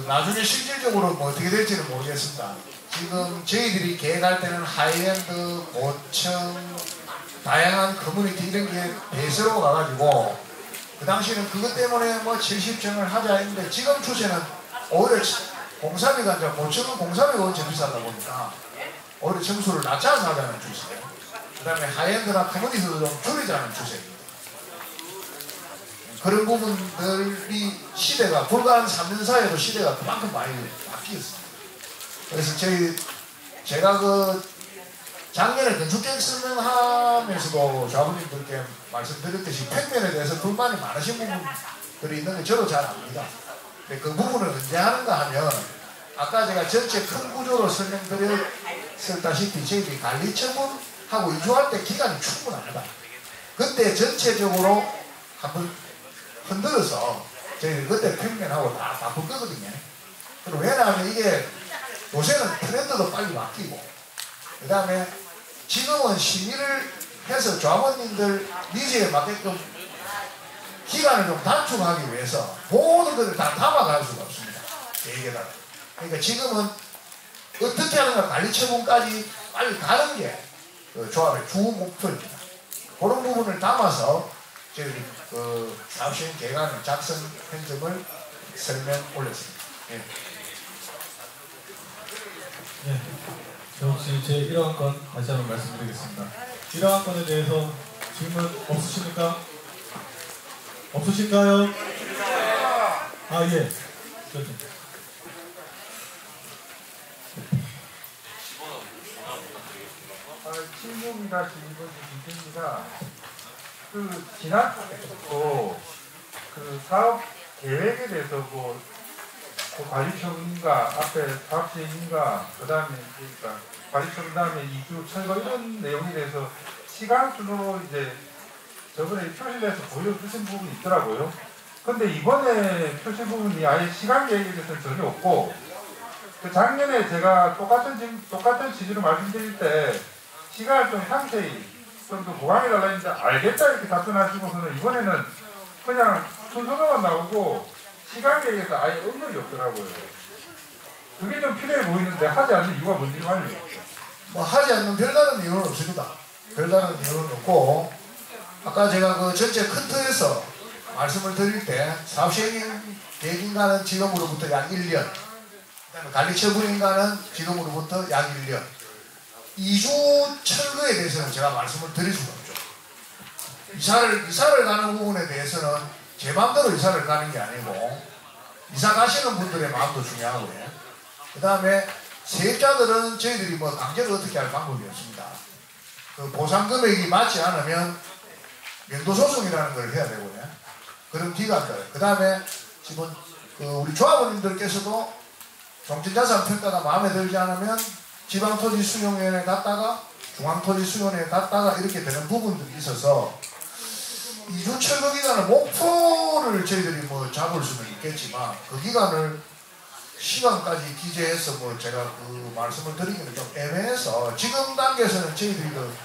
나중에 실질적으로 어떻게 될지는 모르겠습니다. 지금 저희들이 계획할 때는 하이엔드, 고층, 다양한 커뮤니티 이런 게 대세로 가가지고 그 당시에는 그것 때문에 70층을 하자 했는데 지금 추세는 오히려 공사비가 이제 고층은 공사비가 엄청 비싸다 보니까 오히려 층수를 낮춰서 하자는 추세. 그 다음에 하이엔드나 커뮤니티도 좀 줄이자는 추세입니다. 그런 부분들이 시대가 불과 한 3년 사이에도 시대가 그만큼 많이 바뀌었습니다. 그래서 제가 작년에 건축계획 설명하면서도 조합원님들께 말씀드렸듯이 평면에 대해서 불만이 많으신 부분들이 있는데 저도 잘 압니다. 근데 그 부분을 언제 하는가 하면 아까 제가 전체 큰 구조로 설명드렸다시피 저희들이 관리처분하고 이주할 때 기간이 충분합니다. 그때 전체적으로 한번 흔들어서 저희들이 그때 평면하고 다 바꿀 거거든요. 그리고 왜냐하면 이게 요새는 트렌드도 빨리 바뀌고 그 다음에 지금은 심의를 해서 조합원님들 니즈에 맞게끔 기간을 좀 단축하기 위해서 모든 것을 다 담아갈 수가 없습니다. 계획에다가. 그러니까 지금은 어떻게 하는가 관리처분까지 빨리 가는 게 조합의 주 목표입니다. 그런 부분을 담아서 저희 사업시행 계획안 작성한 점을 설명 올렸습니다. 예. 네. 혹시 제 1호안건 다시 한번 말씀드리겠습니다. 1호안건에 대해서 질문 없으십니까? 없으신가요? 아, 예. 질문이다 질문입니다. 지난 사업 계획에 대해서 관리처분인가 앞에 사업시행인가 그 다음에 그러니까 관리처분 다음에 이주 철거 이런 내용에 대해서 시간 순으로 이제 저번에 표시돼서 보여주신 부분이 있더라고요. 근데 이번에 표시 부분이 아예 시간 계획에 대해서는 전혀 없고, 그 작년에 제가 똑같은 취지로 말씀드릴 때 시간을 좀 상세히 좀 더 보강해달라 했는데 알겠다 이렇게 답변하시고서는 이번에는 그냥 순서만 나오고 시간 계획에서 아예 언급이 없더라고요. 그게 좀 필요해 보이는데 하지 않는 이유가 뭔지 알려주세요. 뭐 하지 않는 별다른 이유는 없습니다. 별다른 이유는 없고, 아까 제가 그 전체 큰 틀에서 말씀을 드릴 때 사업 시행 계획인가는 지금으로부터 약 1년, 그다음에 관리 처분인가는 지금으로부터 약 1년, 2주 철거에 대해서는 제가 말씀을 드릴 수가 없죠. 이사를 가는 부분에 대해서는 제 마음대로 이사를 가는 게 아니고 이사 가시는 분들의 마음도 중요하고요. 그 다음에 세입자들은 저희들이 뭐 강제로 어떻게 할 방법이 없습니다. 그 보상 금액이 맞지 않으면 면도소송이라는 걸 해야 되고요. 그런 기관들. 그 다음에 지금 그 우리 조합원님들께서도 종전자산 평가가 마음에 들지 않으면 지방토지수용위원회에 갔다가 중앙토지수용위원회에 갔다가 이렇게 되는 부분들이 있어서 2주 철거 기간을 목표를 저희들이 뭐 잡을 수는 있겠지만 그 기간을 시간까지 기재해서 뭐 제가 그 말씀을 드리기는 좀 애매해서 지금 단계에서는 저희들이 그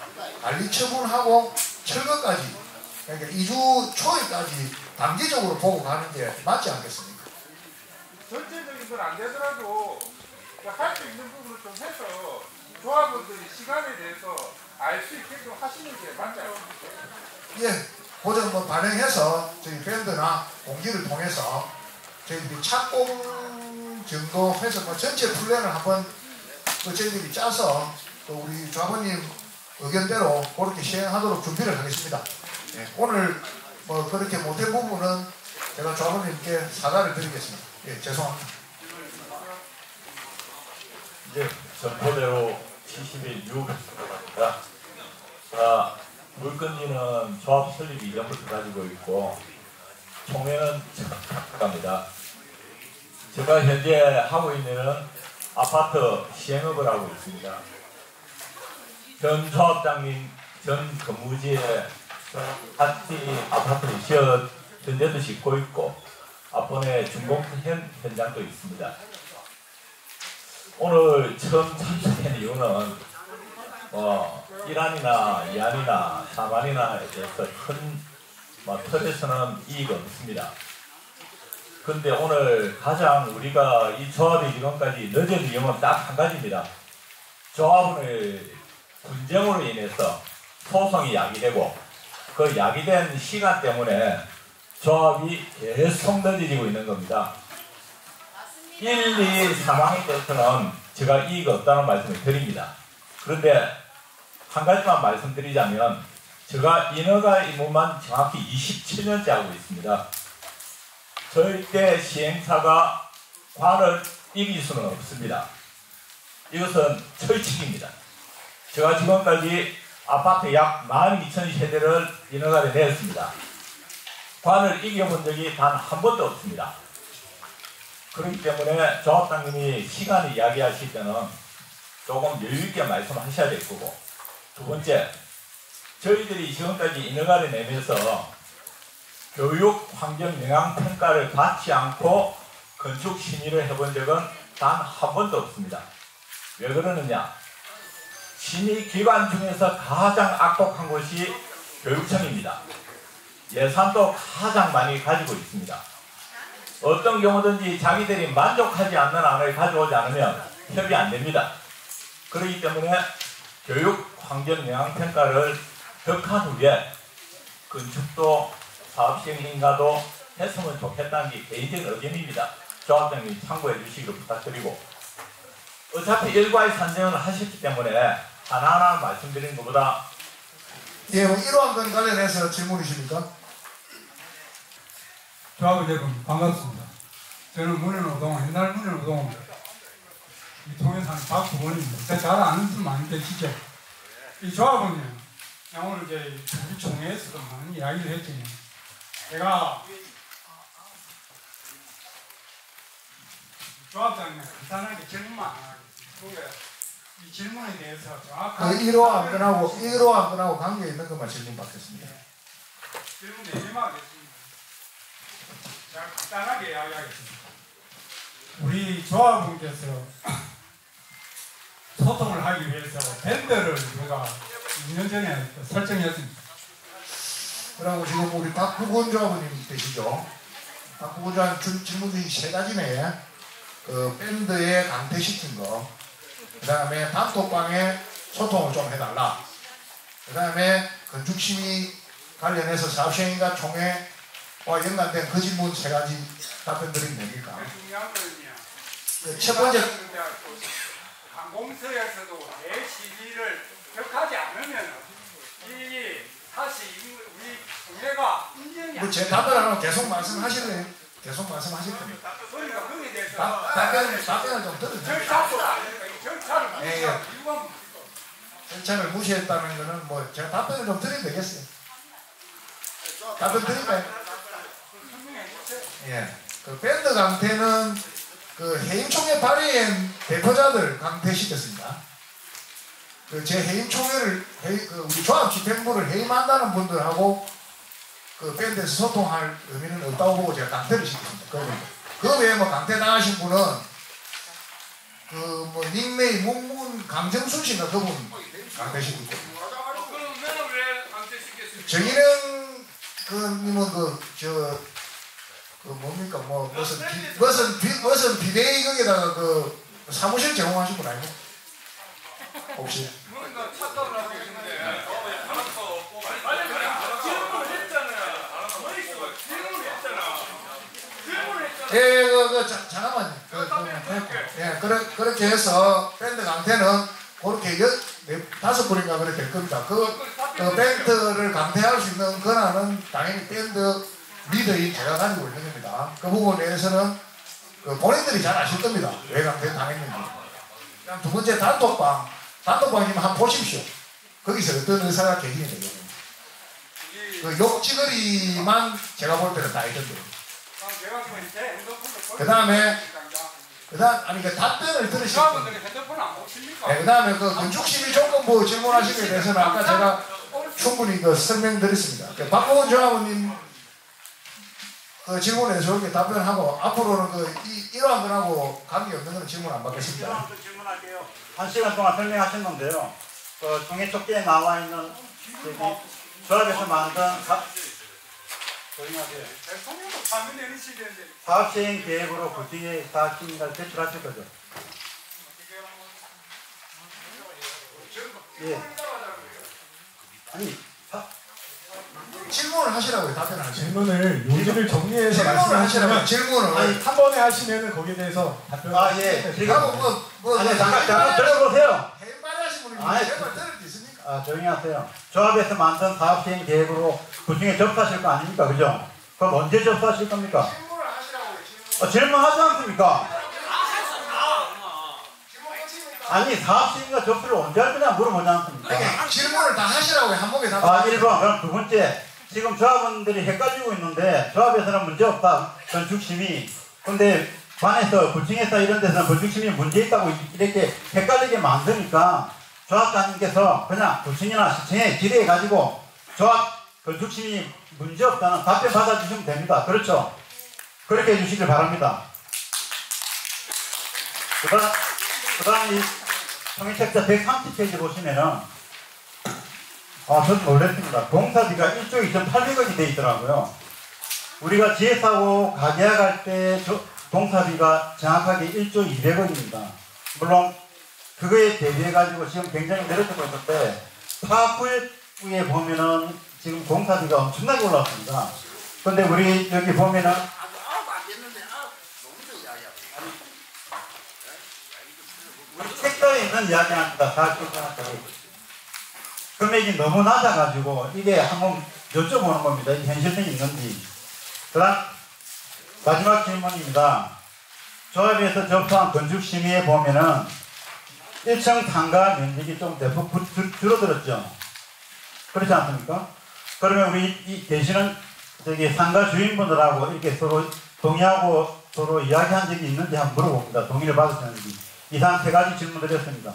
관리 처분하고 철거까지, 그러니까 2주 초에까지 단기적으로 보고 가는 게 맞지 않겠습니까? 전체적인 건 안 되더라도 할 수 있는 부분을 좀 해서 조합원들이 시간에 대해서 알 수 있게끔 하시는 게 맞지 않습니까? 예, 고전 뭐 반영해서 저희 밴드나 공지를 통해서 저희들이 착공 정도 해서 뭐 전체 플랜을 한번 또 저희들이 짜서 또 우리 조합원님 의견대로 그렇게 시행하도록 준비를 하겠습니다. 예, 오늘 뭐 그렇게 못된 부분은 제가 조합원님께 사과를 드리겠습니다. 예, 죄송합니다. 이제 전표대로 70일 6일 들어갑니다. 물건지는 조합 설립 이전부터 가지고 있고 총회는 갑니다. 제가 현재 하고 있는 아파트 시행업을 하고 있습니다. 전 조합장님 전 근무지에 아파트를 현재도 짓고 있고 앞번에 준공 현장도 있습니다. 오늘 처음 참석한 이유는 일안이나 이안이나 사만이나에 대해서 큰 틀에서는 이익이 없습니다. 근데 오늘 가장 우리가 이 조합이 지금까지 늦은 이유는 딱 한 가지입니다. 조합원의 분쟁으로 인해서 소송이 야기되고 그 야기된 시간 때문에 조합이 계속 늦어지고 있는 겁니다. 1, 2 상황에 대해서는 제가 이익이 없다는 말씀을 드립니다. 그런데 한 가지만 말씀드리자면 제가 인허가 의무만 정확히 27년째 하고 있습니다. 절대 시행사가 관을 이길 수는 없습니다. 이것은 철칙입니다. 제가 지금까지 아파트 약 12,000세대를 인허가를 내었습니다. 관을 이겨본 적이 단 한 번도 없습니다. 그렇기 때문에 조합장님이 시간을 이야기하실 때는 조금 여유있게 말씀하셔야 될 거고, 두 번째, 저희들이 지금까지 인허가를 내면서 교육 환경 영향 평가를 받지 않고 건축 심의를 해본 적은 단 한 번도 없습니다. 왜 그러느냐? 심의 기관 중에서 가장 악독한 곳이 교육청입니다. 예산도 가장 많이 가지고 있습니다. 어떤 경우든지 자기들이 만족하지 않는 안을 가져오지 않으면 협의 안 됩니다. 그렇기 때문에 교육 환경 영향 평가를 덕한 후에 건축도 사업 시행 인가도 했으면 좋겠다는 게 개인적인 의견입니다. 조합장님 참고해 주시기를 부탁드리고, 어차피 일괄 산정을 하셨기 때문에 하나하나 말씀드리는 것보다. 예, 뭐 이러한 관련해서 질문이십니까? 조합원 여러분 반갑습니다. 저는 문현노동, 옛날 문현노동 이 통해사는 박부원입니다. 제가 잘 아는 분 많이 계시죠? 이 조합원은 오늘 이제 우리 총회에서도 많은 이야기를 했지만 제가 조합장님 간단하게 질문만 하겠습니다. 이 질문에 대해서 정확하게 이러한 건하고 관계 있는 것만 질문 받겠습니다. 질문 4개만 하겠습니다. 제가 간단하게 이야기하겠습니다. 우리 조합원께서 소통을 하기 위해서 밴드를 우리가 2년 전에 설정했습니다. 그리고 지금 우리 박부건 조합원님 되시죠? 박부건 조합원 질문 중에 3가지네. 그 밴드에 강퇴시킨 거, 그 다음에 단톡방에 소통을 좀 해달라, 그 다음에 건축심의 관련해서 사업시행과 총회와 연관된 그 질문 3가지 답변 드리면 됩니까? 중요한 거는요. 첫 번째, 항공서에서도 내 시기를 격하지 않으면 이 사실 우리 총회가 인정이 안 제 답변하면 계속 말씀하실래요? 계속 말씀하실 겁니다. 그러니까 거기에 대해서 답변을 좀 들어주세요. 절차를 아니까 절차를 무시한 이유가 절차를 무시했다는 거는 뭐 제가 답변을 좀 드리면 되겠어요. 답변 드릴까요? 설명해 주세요. 예. 그 밴드 강퇴는 그 해임총회 발의엔 대표자들 강퇴시켰습니다. 그 제 해임총회를 우리 조합 집행부를 해임한다는 분들하고 그 밴드에서 소통할 의미는 없다고 보고 제가 강퇴를 시켰습니다. 그 외에 뭐 강퇴 당하신 분은 그 뭐 닉네임 문문 강정순 씨가 그분 강퇴시키고. 그럼 왜 강퇴시켰습니까? 저희는 그 님은 그 뭡니까 뭐 무슨 비대위 거기다가 그 사무실 제공하신 분 아니고 혹시? 뭔가 착각을 하고 있는데 아니 질문을 했잖아요. 질문을 했잖아. 예, 잠깐만요. 예, 그렇게 해서 밴드 강퇴는 그렇게 5분인가 그렇게 될 겁니다. 그 밴드를 강퇴할 수 있는 권한은 당연히 밴드 리더인 제가 가지고 있는 겁니다. 그 부분에 대해서는 그 본인들이 잘 아실 겁니다. 왜 강퇴 당했는지. 그다음 2번째 단톡방님 한번 보십시오. 거기서 어떤 의사가 개진이 되거든요. 그 욕지거리만 제가 볼 때는 다 있던데. 그 다음에 아니 그 답변을 들으시고 그 다음에 그 건축심의 조건부 질문하신 것에 대해서는 아까 제가 충분히 그 설명드렸습니다. 그 박보건 조합원님 그 질문에 대해서 이렇게 답변하고 앞으로는 이러한 거하고 관계없는 건 질문 안 받겠습니다. 질문할게요. 1시간 동안 설명하셨는데요. 그 종이 쪽지에 나와 있는 조합에서 만든 사업시행 계획으로 구직의 사업시행을 제출하실 거죠? 예. 아니, 질문을 하시라고요. 답변을 하시라고. 질문을 요지를 정리해서 질문을 하시라고요. 말씀하시면 질문을. 아니 한 번에 하시면은 거기에 대해서 답변. 아, 예. 지금 아니, 잠깐 들어보세요. 해임발의 하신 분이 아니, 제발 들을 수 있습니까? 아, 조용히 하세요. 조합에서 만든 사업시행 계획으로 구직에 접수하실 거 아닙니까? 그죠? 그럼 언제 접수하실 겁니까? 질문을 하시라고요. 질문하지 않습니까? 아니, 사업시행과 접수를 언제 할 거냐 물어보지 않습니까? 질문을 다 하시라고요. 한 번에 답변. 아, 1번. 그럼 2번째. 지금 조합원들이 헷갈리고 있는데 조합에서는 문제 없다. 건축심의. 근데 관에서 구청에서 이런 데서는 건축심의 문제 있다고 이렇게 헷갈리게 만드니까 조합장님께서 그냥 구청이나 시청에 기대해가지고 조합 건축심의 문제 없다는 답변 받아주시면 됩니다. 그렇죠? 그렇게 해주시길 바랍니다. 그 다음 이 통일책자 130페이지 보시면은 저도 놀랐습니다. 공사비가 1조 2,800억이 돼 있더라고요. 우리가 지혜사고 가계약할 때 공사비가 정확하게 1조 200억입니다. 물론 그거에 대비해가지고 지금 굉장히 내려지고 있는데 파악 후에 보면은 지금 공사비가 엄청나게 올랐습니다. 근데 우리 여기 보면은 우리 책자에 있는 이야기합니다. 금액이 너무 낮아가지고 이게 한번 여쭤보는 겁니다. 이 현실성이 있는지. 그다음 마지막 질문입니다. 조합에서 접수한 건축심의에 보면은 1층 상가 면적이 좀 대폭 줄어들었죠. 그렇지 않습니까? 그러면 우리 계시는 상가 주인분들하고 이렇게 서로 동의하고 서로 이야기한 적이 있는지 한번 물어봅니다. 동의를 받으셨는지. 이상 3가지 질문드렸습니다.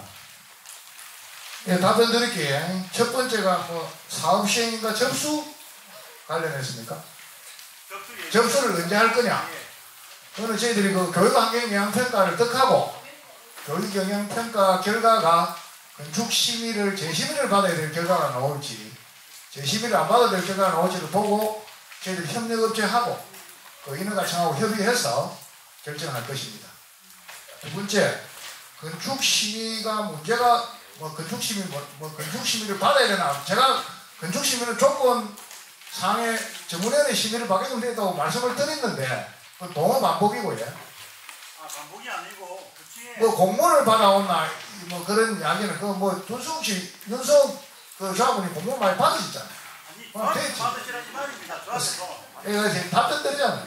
예, 답변 드릴게요. 첫 번째가 뭐 사업시행인가 접수? 관련했습니까? 접수를 언제 할 거냐? 그거는 저희들이 그 교육환경영향평가를 득하고 교육영향평가 결과가 건축심의를 재심의를 받아야 될 결과가 나올지 재심의를 안 받아야 될 결과가 나올지를 보고 저희들이 협력업체하고 그 인허가청하고 협의해서 결정할 것입니다. 두 번째, 건축심의가 문제가 건축심의를 받아야 되나? 제가 건축심의는 조건 상해 전문위원회 심의를 받게끔 되었다고 말씀을 드렸는데 그 동업 반복이고요. 반복이 아니고 뭐 공문을 받아온나 뭐 그런 이야기는 그뭐 윤석 그 조합원이 공문 많이 받으셨잖아요. 저한테 받으시라지 말입니다. 저한테도. 답변 드리잖아요.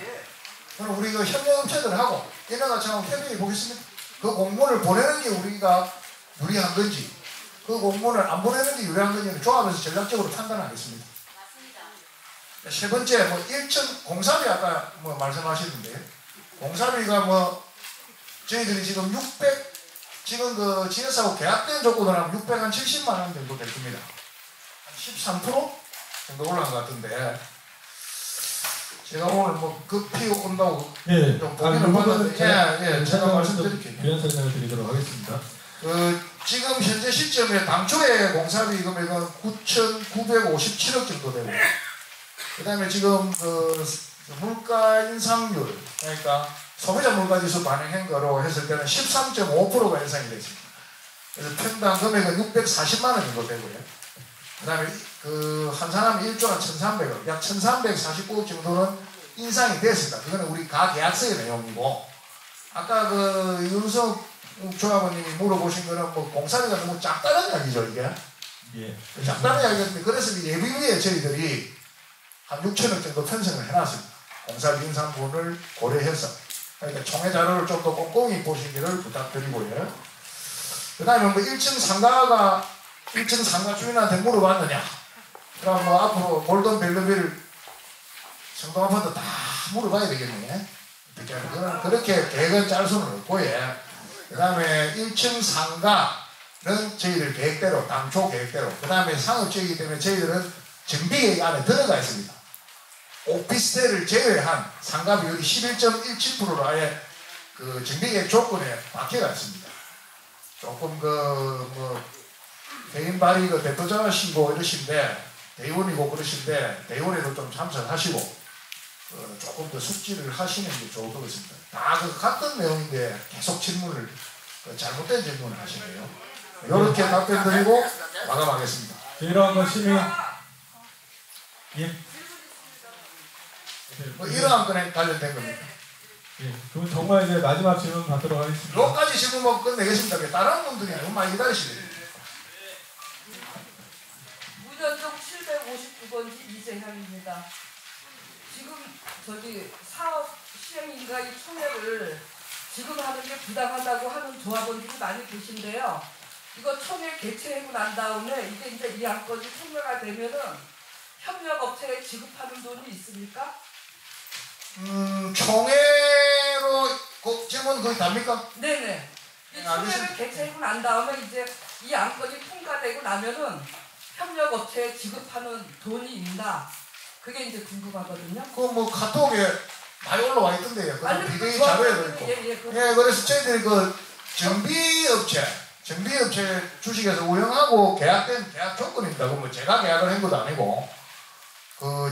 그럼 우리 그 협력업체들하고 인허가청하고 협의해 보겠습니다. 그 공문을 보내는 게 우리가 유리한 건지 그 공문을 안 보내는 게 유리한 건지는 조합에서 전략적으로 판단하겠습니다. 세 번째, 뭐 1층 공사비 아까 뭐 말씀하셨는데 공사비가 뭐 저희들이 지금 지금 그 GS하고 계약된 조건으로 하면 670만 원 정도 될 겁니다. 한 13% 정도 올라간 것 같은데 제가 오늘 뭐 급히 온다고 좀 보기는 봤는데 제가 말씀드릴게요. 귀한 설명을 드리도록 하겠습니다. 지금 현재 시점에 당초에 공사비 금액은 9,957억 정도 되고 그 다음에 지금 그 물가 인상률 그러니까 소비자 물가지수 반영한 거로 했을 때는 13.5%가 인상이 됐습니다. 그래서 평당 금액은 640만 원 정도 되고요. 그 다음에 그 한 사람 1조가 1,300억, 약 1,349억 정도는 인상이 됐습니다. 그거는 우리 가계약서의 내용이고 아까 그 윤석 조합원님이 물어보신 거는 뭐 공사비가 너무 작다는 이야기죠 이게. 예. 작다는 이야기였는데 그래서 예비비에 저희들이 한 6천억 정도 편성을 해놨습니다. 공사비 인상 부분을 고려해서. 그러니까 총회 자료를 좀 더 꼼꼼히 보시기를 부탁드리고요. 그 다음에 뭐 1층 상가 주인한테 물어봤느냐. 그럼 뭐 앞으로 골든 벨로비를 성동 아파트 다 물어봐야 되겠네. 그렇게 계획은 짤 수는 없고요. 그 다음에 1층 상가는 저희들 계획대로, 당초 계획대로. 그 다음에 상업지이기 때문에 저희들은 정비계획 안에 들어가 있습니다. 오피스텔을 제외한 상가 비율이 11.17%로 아예 그 정비계획 조건에 박혀가 있습니다. 조금 개인 발의 대표자시고 이러신데, 대의원이고 그러신데, 대의원에도 좀 참석하시고, 조금 더 숙지를 하시는 게 좋을 것 같습니다. 다 같은 내용인데 계속 질문을, 잘못된 질문을 하시네요. 이렇게 답변 드리고 마감하겠습니다. 이러한 것이 예. 뭐 이러한 건에 관련된 겁니다. 예. 그럼 정말 이제 마지막 질문 받도록 하겠습니다. 여기까지 질문만 끝내겠습니다. 다른 분들이 너무 많이 기다리시네요. 무전동 759번지 이재향입니다. 지금 사업 시행인가 이 총회를 지금 하는 게 부당하다고 하는 조합원들이 많이 계신데요. 이거 총회 개최하고 난 다음에 이제 이 안건이 총회가 되면은 협력업체에 지급하는 돈이 있습니까? 총회로 질문 거의 답니까? 네네. 이 총회를 개최하고 난 다음에 이제 이 안건이 통과되고 나면은 협력업체에 지급하는 돈이 있나? 그게 이제 궁금하거든요. 뭐 카톡에 많이 올라와 있던데요. 그런 비대위 자료에도 있고. 예, 그래서 저희들이 정비업체 주식에서 운영하고 계약된 계약 조건입니다. 뭐 제가 계약을 한 것도 아니고,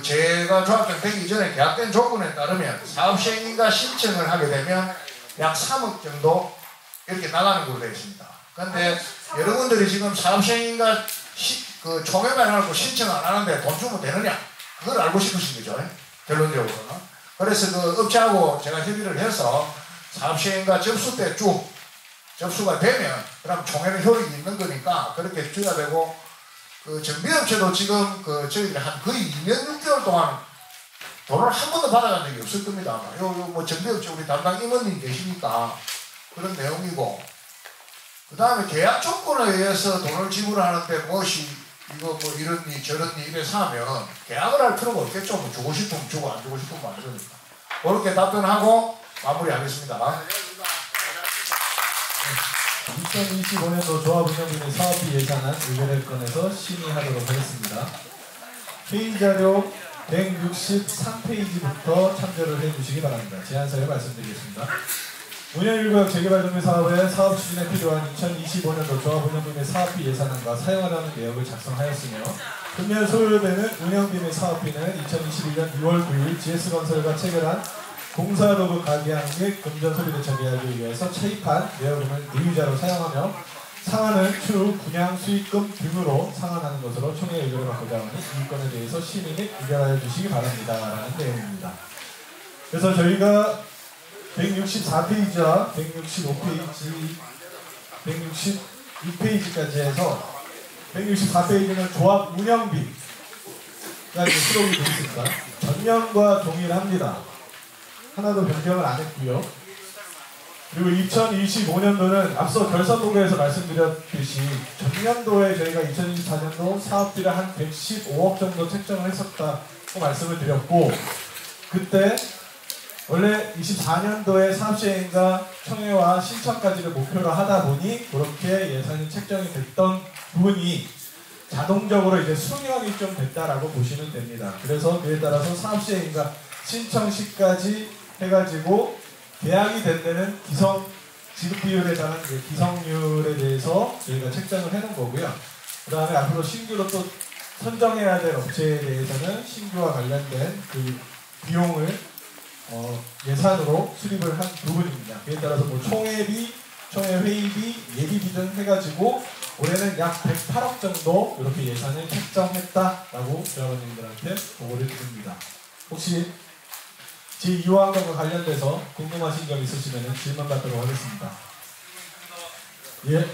제가 조합장 되기 이전에 계약된 조건에 따르면 사업 시행인가 신청을 하게 되면 약 3억 정도 이렇게 나가는 걸로 되어 있습니다. 그런데 여러분들이 지금 사업 시행인가 총회만 하고 신청 안 하는데 돈 주면 되느냐? 그걸 알고 싶으신 거죠. 결론적으로는. 그래서 업체하고 제가 협의를 해서 사업 시행과 접수 때 쭉 접수가 되면 그럼 총회는 효력이 있는 거니까 그렇게 줘야 되고 정비업체도 지금 저희들이 한 거의 2년 6개월 동안 돈을 한 번도 받아간 적이 없을 겁니다. 뭐 정비업체 우리 담당 임원님 계시니까 그런 내용이고 그 다음에 계약 조건에 의해서 돈을 지불하는데 무엇이 이거 뭐 이런니 저런니 이래서 하면 계약을 할 필요가 없겠죠. 뭐 주고 싶으면 주고 안 주고 싶으면 안 주니까. 그렇게 답변하고 마무리하겠습니다. 2025년도 조합운영위원회 사업비 예산안 의결을 건해서 심의하도록 하겠습니다. 회의자료 163페이지부터 참조를 해주시기 바랍니다. 제안서에 말씀드리겠습니다. 운영1구역 재개발정비 사업의 사업 추진에 필요한 2025년도 조합운영비 및 사업비 예산안과 사용하라는 내역을 작성하였으며 금년 소요되는 운영비 및 사업비는 2021년 6월 9일 GS건설과 체결한 공사로그 가계약 및 금전소비대처 계약에 의해서 차입한 내역금을 유의자로 사용하며 상한은 추후 분양 수익금 등으로 상환하는 것으로 총회 의결을 받고자 하니 이 건에 대해서 심의 의결하여 주시기 바랍니다. 라는 내용입니다. 그래서 저희가 164페이지와 165페이지, 166페이지까지 해서 164페이지는 조합 운영비가 이제 수록이 되어 있습니다. 전년과 동일합니다. 하나도 변경을 안 했고요. 그리고 2025년도는 앞서 결산 보고에서 말씀드렸듯이 전년도에 저희가 2024년도 사업비를 한 115억 정도 책정을 했었다고 말씀을 드렸고, 그때 원래 24년도에 사업시행과 청해와 신청까지를 목표로 하다 보니 그렇게 예산이 책정이 됐던 부분이 자동적으로 이제 수령이 좀 됐다라고 보시면 됩니다. 그래서 그에 따라서 사업시행과 신청 시까지 해가지고 계약이 된 데는 지급 비율에 따른 기성률에 대해서 저희가 책정을 해놓은 거고요. 그 다음에 앞으로 신규로 또 선정해야 될 업체에 대해서는 신규와 관련된 그 비용을 예산으로 수립을 한 부분입니다. 그에 따라서 뭐 총회비, 총회회의비, 예비비 등 해가지고 올해는 약 108억 정도 이렇게 예산을 책정했다라고 조합원님들한테 보고를 드립니다. 혹시 제2호항과 관련돼서 궁금하신 점 있으시면 질문 받도록 하겠습니다. 예,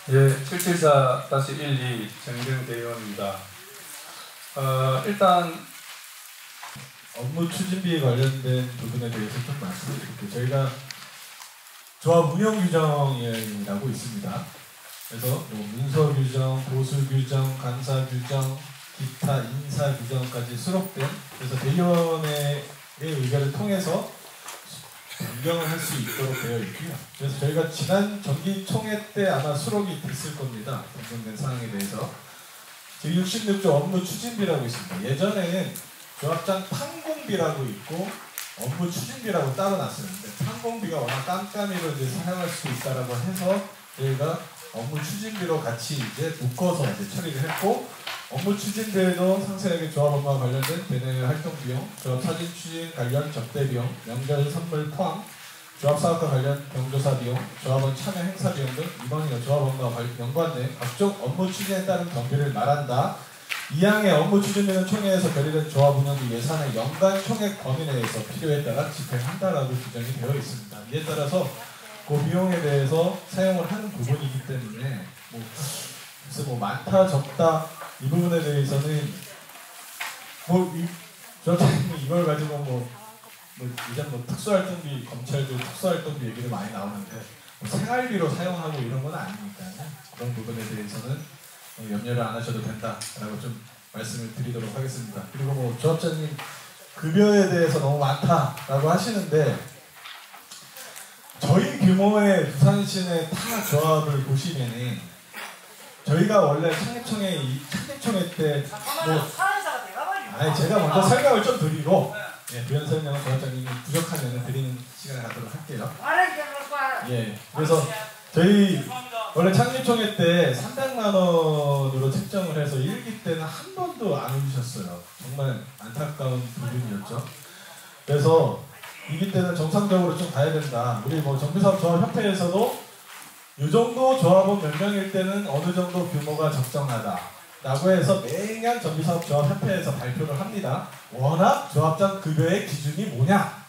774-12 정경대의원입니다. 일단 업무 추진비에 관련된 부분에 대해서 좀 말씀을 드릴게요. 저희가 조합 운영 규정이라고 있습니다. 그래서 뭐 문서 규정, 보수 규정, 감사 규정, 기타 인사 규정까지 수록된, 그래서 대의원의 의견을 통해서 변경을 할 수 있도록 되어 있고요. 그래서 저희가 지난 정기총회 때 아마 수록이 됐을 겁니다. 변경된 사항에 대해서. 제66조 업무 추진비라고 있습니다. 예전에는 조합장 판공비라고 있고 업무 추진비라고 따로 놨었는데, 판공비가 워낙 깜깜이로 이제 사용할 수 있다라고 해서 저희가 업무 추진비로 같이 이제 묶어서 이제 처리를 했고, 업무 추진비에도 상세하게 조합 업무와 관련된 대내외 활동 비용, 조합 사진 추진 관련 접대 비용, 명절 선물 포함, 조합 사업과 관련 경조사 비용, 조합원 참여 행사 비용 등 이번이나 조합 업무와 연관된 각종 업무 추진에 따른 경비를 말한다. 이항의 업무 추진비는 총회에서 결의된 조합 운영비 예산의 연간 총액 범위 내에서 필요에 따라 집행한다라고 규정이 되어 있습니다. 이에 따라서 그 비용에 대해서 사용을 하는 부분이기 때문에 그래서 뭐 많다 적다 이 부분에 대해서는 저는 이걸 가지고 이전 특수활동비, 검찰도 특수활동비 얘기를 많이 나오는데 생활비로 사용하고 이런 건 아니니까요. 그런 부분에 대해서는 염려를 안 하셔도 된다라고 좀 말씀을 드리도록 하겠습니다. 그리고 조합장님 급여에 대해서 너무 많다라고 하시는데, 저희 규모의 부산시내 타 조합을 보시면은 저희가 원래 창립총회 때 제가 먼저 설명을 좀 드리고 부연 설명은 조합장님이 부족하면 드리는 시간을 갖도록 할게요. 그래서 저희 원래 창립총회 때 300만 원으로 책정을 해서 1기 때는 한 번도 안 오셨어요. 정말 안타까운 부분이었죠. 그래서 2기 때는 정상적으로 좀 가야 된다. 우리 정비사업조합협회에서도 이 정도 조합원 몇 명일 때는 어느 정도 규모가 적정하다 라고 해서 매년 정비사업조합협회에서 발표를 합니다. 워낙 조합장 급여의 기준이 뭐냐,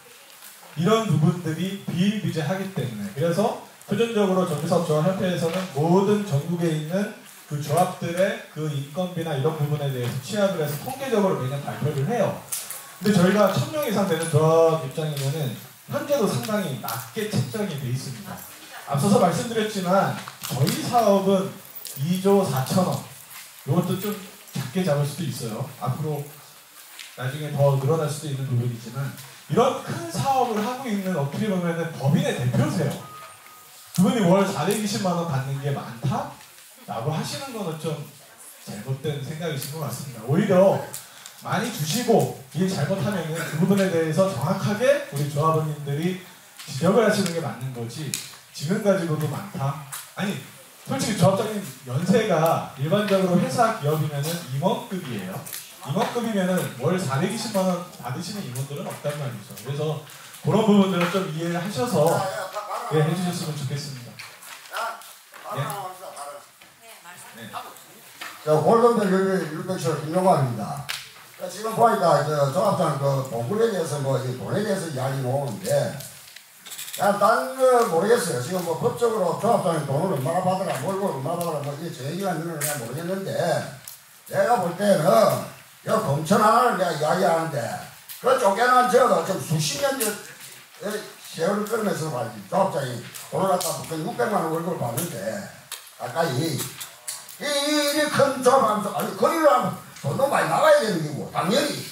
이런 부분들이 비일비재하기 때문에. 그래서 표준적으로 정비사업조합협회에서는 모든 전국에 있는 그 조합들의 그 인건비나 이런 부분에 대해서 취합을 해서 통계적으로 매년 발표를 해요. 근데 저희가 1000명 이상 되는 조합 입장이면은 현재도 상당히 낮게 책정이 돼 있습니다. 앞서서 말씀드렸지만 저희 사업은 2조 4천억, 이것도 좀 작게 잡을 수도 있어요. 앞으로 나중에 더 늘어날 수도 있는 부분이지만, 이런 큰 사업을 하고 있는 어떻게 보면은 법인의 대표세요. 그분이 월 420만 원 받는 게 많다? 라고 하시는 거는 좀 잘못된 생각이신 것 같습니다. 오히려 많이 주시고 일 잘못하면 그 부분에 대해서 정확하게 우리 조합원님들이 지적을 하시는 게 맞는 거지 지금 가지고도 많다? 아니 솔직히 조합장님 연세가 일반적으로 회사 기업이면은 임원급이에요. 임원급이면은 월 420만 원 받으시는 임원들은 없단 말이죠. 그래서 그런 부분들은 좀 이해를 하셔서 예, 해주셨으면 좋겠습니다. 예. 네. 골든벨 율백쇼 김용환입니다. 지금 보니까 조합장 그 봉급에 대해서 뭐 돈에 대해서 이야기 나오는데 난 딴 거 모르겠어요. 지금 뭐 법적으로 조합장이 돈을 얼마나 받으라, 월급을 얼마나 받으라, 뭐 이게 정해지가 있는 건 모르겠는데 내가 볼 때는 여 검천 하나를 내가 이야기하는데 그 쫓겨난 저도 좀 수십 년 세월을 끌면서 말이지 조합장이 돈을 갖다 붙은 600만 원 월급을 받는데 가까이 이 큰 조합하면서 아니 거리로 하면 돈도 많이 나가야 되는 거고 당연히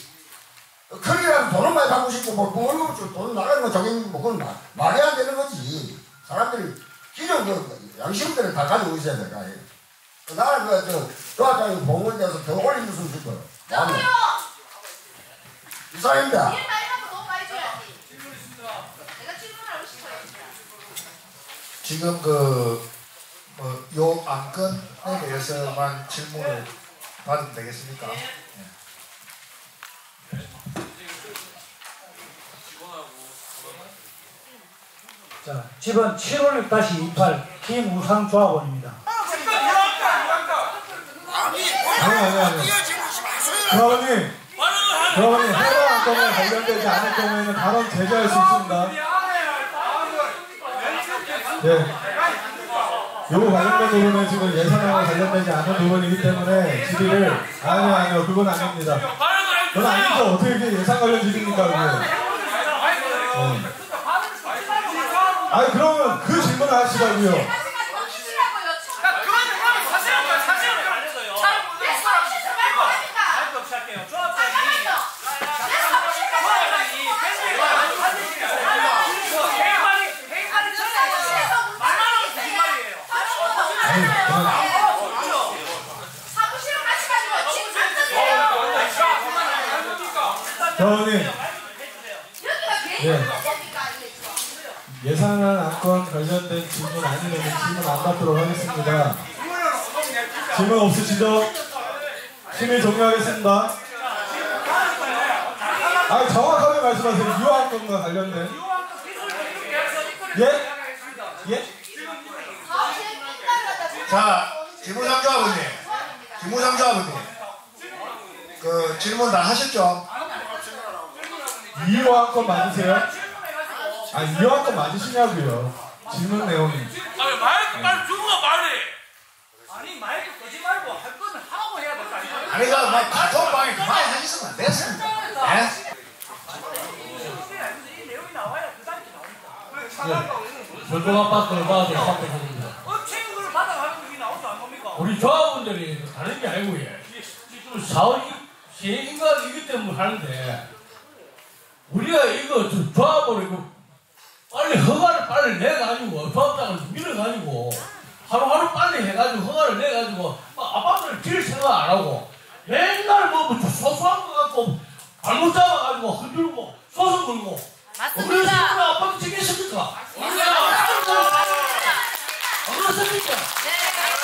거리라면 돈을 많이 받고 싶고 뭐 월급을 줄 돈 나가는 거 저기 뭐 그건 말이 안 되는 거지. 사람들이 기존 그 양심들을 다 가지고 있어야 될 거 아니에요. 나는 그 조합장이 봉을 대해서 더 올려줬으면 좋겠어요. 누구요? 이사입니다. 일 많이 하고 너무 많이 줘야지. 내가 질문하고 싶어요. 지금 요 안건에 대해서만 질문을 받으면 되겠습니까? 네. 자, 집은 756-28 김우상 조합원입니다. 아니. 조합원님 해당 안건에 관련되지 않을 경우에는 발언 제재할 수 있습니다. 네. 요거 관련된 부분은 지금 예산하고 관련되지 않은 부분이기 때문에 질의를 아니요 그건 아닙니다. 그건 아니죠. 어떻게 이게 예산 관련 질의입니까 그게. 네. 아니 그러면 그 질문을 하시라고요. 저는 예산안 안건 관련된 질문 아니면 질문 안 받도록 하겠습니다. 질문 없으시죠? 심의 종료하겠습니다. 정확하게 말씀하세요. 유효안건과 관련된. 예? 예? 자, 김우상 조합원님. 그 질문 다 하셨죠? 유효안건 맞으세요? 유효안건 맞으시냐고요? 질문 내용이. 말 주고 말해. 아니 마이크 끄지 말고 할 거는 하고 해야 될 거 아니야? 아니 막 카톡방에 그만히 하셨으면 안 됐습니다. 네? 이 내용이 나와야 그 단계 나오니까. 월급 아파트를 받아서 선택합니다. 책임을 받아가는 게 나오지 않습니까? 우리 조합원들이 다른 게 아니고 사업 시행인가이기 때문에 하는데 우리가 이거 조합으로 이거 빨리 허가를 빨리 내가지고 조합장을 밀어가지고 하루하루 빨리 해가지고 허가를 내가지고 아파트를 지을 생각 안 하고 맨날 뭐 소소한 거 갖고 발목 잡아가지고 흔들고 소송 걸고 맞습니다. 그래서 아파트 짓겠습니까? 안 그렇습니까?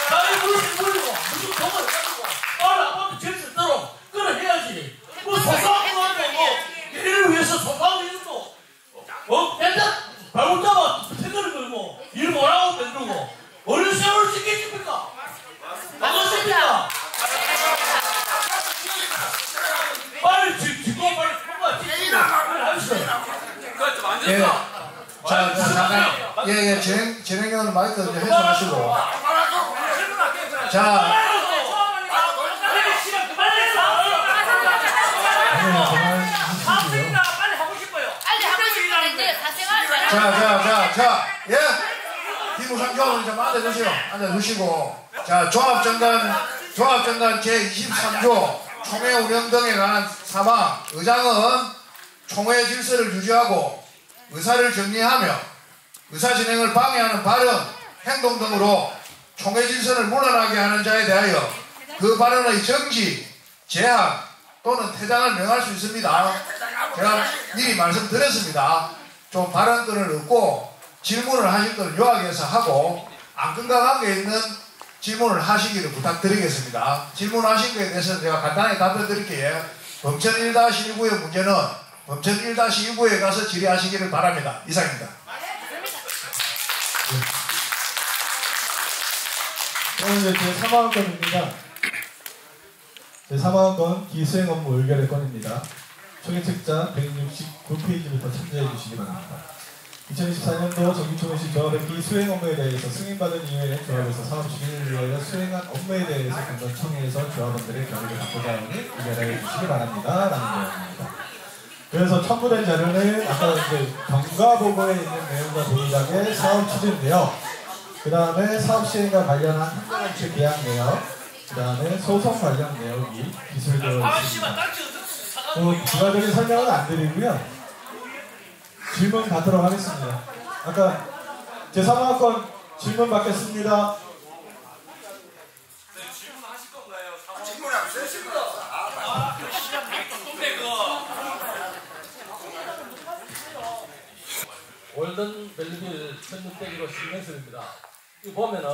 나이 무슨 돌리고 무슨 돈을 가지고 빨리 아파트 지을 수 있도록 그래 해야지 뭐 소소한 거 갖고 뭐 얘를 위해서 소소한 거 있고 맨날 발목 잡아 태그를 걸고 일 뭐라고 만들고 어느 세월을 지키십니까? 안 그렇습니까? 빨리 짓고 빨리 통과 짓고 빨리 합시다. 예. 자, 잠깐. 진행자는 마이크 이제 해소하시고. 자. 자. 예. 김우상 조합은 좀 앉아주시고. 자, 조합정관 제23조 총회 운영 등에 관한 사망. 의장은 총회 질서를 유지하고 의사를 정리하며 의사 진행을 방해하는 발언, 행동 등으로 총회 질서를 문란하게 하는 자에 대하여 그 발언의 정지, 제한, 또는 퇴장을 명할 수 있습니다. 제가 미리 말씀드렸습니다. 좀 발언권을 얻고 질문을 하실 건 요약해서 하고 안 건강하게 있는 질문을 하시기를 부탁드리겠습니다. 질문하신 거에 대해서 제가 간단히 답변 드릴게요. 범천 1-1구의 문제는 범천 1-1구에 가서 질의하시기를 바랍니다. 이상입니다. 오늘 제3화건입니다. 제3화건 기수행 업무 의결의 건입니다. 총회 책자 169페이지부터 참조해 주시기 바랍니다. 2024년도 정기총회시 조합의 기수행 업무에 대해서 승인받은 이후에 조합에서 사업 추진을 위하여 수행한 업무에 대해서 본전 총회에서 조합원들의 결의를 갖고자 하니 의결해 주시기 바랍니다. 라는 내용입니다. 그래서 첨부된 자료는 아까 이제 경과보고에 있는 내용과 동일하게 사업 추진 내용, 그 다음에 사업 시행과 관련한 현장업체 계약 내용, 그 다음에 소송 관련 내용이 기술되어 있습니다. 부가적인 설명은 안 드리고요. 질문 받도록 하겠습니다. 아까 제3화건 질문 받겠습니다. 골든 벨리빌 1600으로 신경쓰입니다. 이 보면은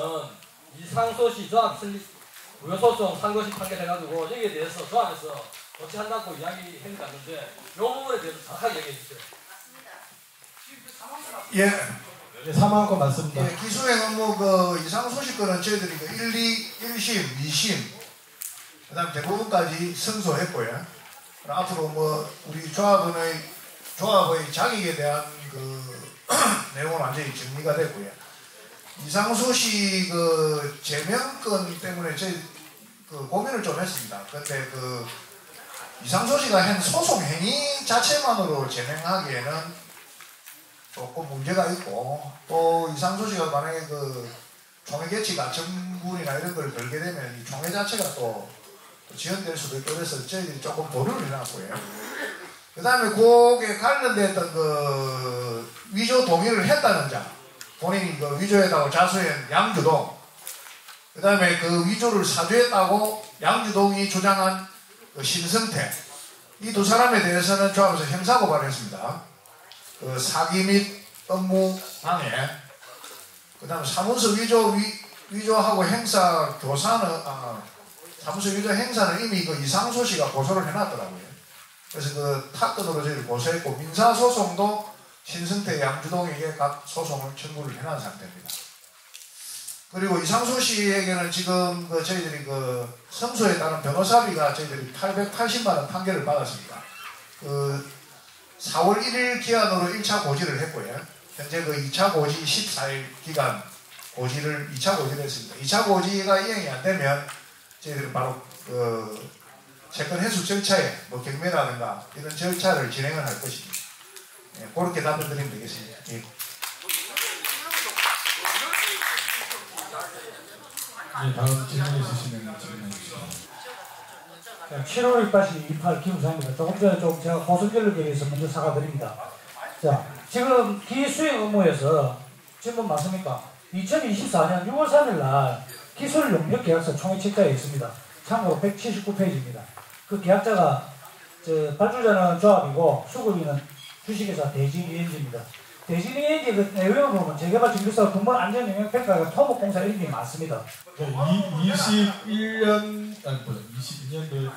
이상소시 조합 설립 무효소송 상고시 판결해가지고 여기에 대해서 조합에서 조치한다고 이야기한 게 같은데 이 부분에 대해서 정확하게 얘기해 주세요. 예. 네, 3화건 맞습니다. 예, 기수행 업무 그 이상 소식권은 저희들이 그 1심, 2심, 그 다음 대부분까지 승소했고요. 앞으로 뭐 우리 조합의 자격에 대한 그 내용은 완전히 정리가 됐고요. 이상소식 그 제명권 때문에 저희 그 고민을 좀 했습니다. 근데 그 이상소식가 한 소송 행위 자체만으로 제명하기에는 조금 문제가 있고, 또 이상소식가 만약에 그 총회 개최가 정군이나 이런 걸 걸게 되면 이 총회 자체가 또 지연될 수도 있고, 그래서 저희들이 조금 도류를 해놨고요. 그 다음에 그게 관련됐던 그 위조 동의를 했다는 자, 본인이 그 위조했다고 자수한 양주동, 그 다음에 그 위조를 사주했다고 양주동이 주장한 그 신성태, 이 두 사람에 대해서는 조합에서 형사고발을 했습니다. 그 사기 및 업무 방해, 그 다음에 사무소 위조하고 행사 교사는, 사무소 위조 행사는 이미 그 이상소씨가 고소를 해놨더라고요. 그래서 그 타건으로 저희를 고소했고, 민사소송도 신승태, 양주동에게 각 소송을 청구를 해놓은 상태입니다. 그리고 이상소 씨에게는 지금 그 저희들이 그 성소에 따른 변호사비가 저희들이 880만원 판결을 받았습니다. 그 4월 1일 기한으로 1차 고지를 했고요. 현재 그 2차 고지 14일 기간 고지를 2차 고지를 했습니다. 2차 고지가 이행이 안 되면 저희들은 바로 그 채권 회수 절차에 뭐 경매라든가 이런 절차를 진행을 할 것입니다. 예, 그렇게 답변 드리면 되겠습니다. 예. 네, 다음 질문 있으시면 질문해 주시죠. 7월 1-28 기무사입니다. 조금 전에 좀 제가 고성결력에 대해서 먼저 사과드립니다. 자, 지금 기수행 업무에서 질문 맞습니까? 2024년 6월 3일 날 기술 용역 계약서 총회 책자에 있습니다. 참고로 179페이지입니다. 그 계약자가 발주자는 조합이고 수급인은 주식회사 대진이엔지입니다. 대진이엔지 그 내용을 보면 재개발 정비사업 근본 안전영역평가가 토목공사 이런 게 많습니다. 21년, 22년도에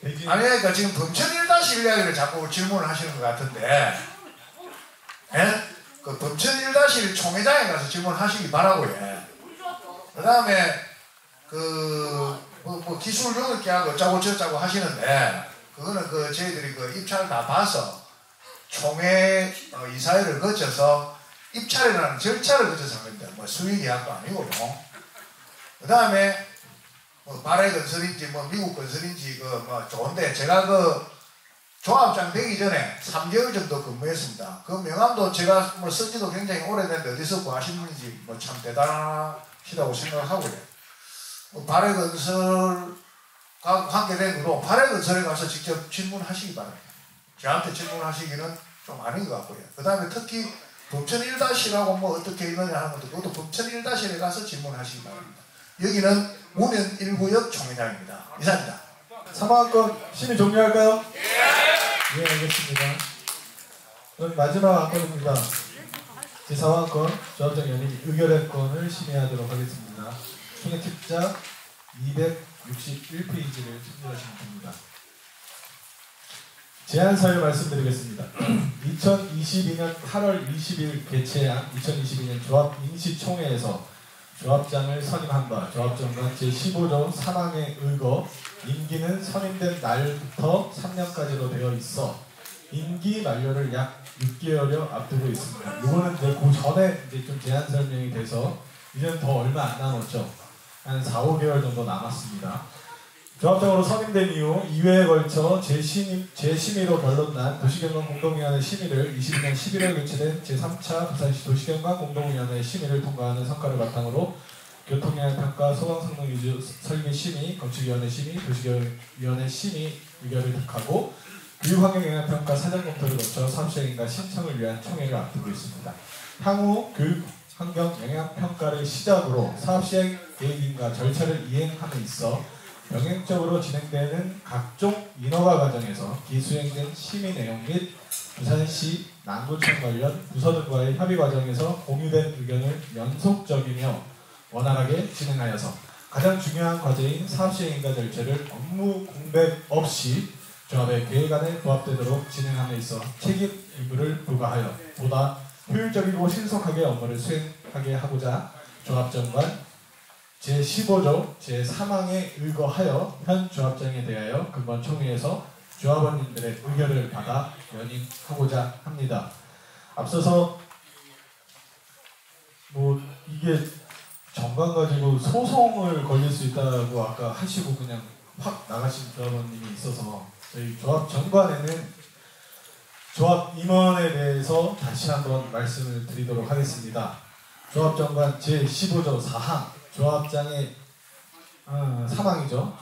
대진. 아니, 그러니까 지금 범천 1-1 이야기를 자꾸 질문을 하시는 것 같은데, 예? 그 범천 1-1 총회장에 가서 질문하시기 바라고요. 그 다음에 뭐 기술 용역 계약 어쩌고 저쩌고 하시는데, 그거는 그 저희들이 그 입찰을 다 봐서 총회 이사회를 거쳐서 입찰이라는 절차를 거쳐서 한 겁니다. 뭐 수의 계약도 아니고요. 그 다음에 뭐 발해 건설인지 뭐 미국 건설인지 뭐 좋은데, 제가 그 조합장 되기 전에 3개월 정도 근무했습니다. 그 명함도 제가 뭐 쓴지도 굉장히 오래됐는데 어디서 구하신 분인지 뭐 참 대단하시다고 생각하고요. 뭐 발해 건설과 관계된 것도 발해 건설에 가서 직접 질문하시기 바랍니다. 저한테 질문하시기는 좀 아닌 것 같고요. 그 다음에 특히 범천 1-1이라고 뭐 어떻게 있느냐 하는 것도 그것도 범천 1-1에 가서 질문하시기 바랍니다. 여기는 문현 1구역 총회장입니다. 이상입니다. 3화권 심의 종료할까요? 예, 알겠습니다. 그럼 마지막 안건입니다. 제4화권 조합장 연임 의결권을 심의하도록 하겠습니다. 총회 책자 261페이지를 참조하시면 됩니다. 제안사유 말씀드리겠습니다. 2022년 8월 20일 개최한 2022년 조합 임시총회에서 조합장을 선임한 바 조합정관 제15조 3항에 의거 임기는 선임된 날부터 3년까지로 되어 있어 임기 만료를 약 6개월여 앞두고 있습니다. 이거는 이제 그 전에 이제 좀 제안 설명이 돼서 이제는 더 얼마 안 남았죠. 한 4, 5개월 정도 남았습니다. 조합장으로 선임된 이후 2회에 걸쳐 재심의로 결론난 도시경관 공동위원회 심의를 22년 11월 개최된 제3차 부산시 도시경관 공동위원회 심의를 통과하는 성과를 바탕으로 교통영향평가, 소강성능유지 설계 심의, 건축위원회 심의, 도시계획위원회 심의 의결을 득하고 교육환경영향평가 사전검토를 거쳐 사업시행인가 신청을 위한 총회를 앞두고 있습니다. 향후 교육환경영향평가를 시작으로 사업시행 계획인가 절차를 이행함에 있어 병행적으로 진행되는 각종 인허가 과정에서 기수행된 심의 내용 및 부산시 남구청 관련 부서 등과의 협의 과정에서 공유된 의견을 연속적이며 원활하게 진행하여서 가장 중요한 과제인 사업시행인가 절차를 업무 공백 없이 조합의 계획안에 부합되도록 진행함에 있어 책임 의무를 부과하여 보다 효율적이고 신속하게 업무를 수행하게 하고자 조합장관 제15조 제3항에 의거하여 현 조합장에 대하여 근본 총회에서 조합원님들의 의견을 받아 연임하고자 합니다. 앞서서 뭐 이게 정관 가지고 소송을 걸릴 수 있다고 아까 하시고 그냥 확 나가신 조합원님이 있어서 저희 조합 정관에는 조합 임원에 대해서 다시 한번 말씀을 드리도록 하겠습니다. 조합 정관 제15조 4항 조합장의 사망이죠.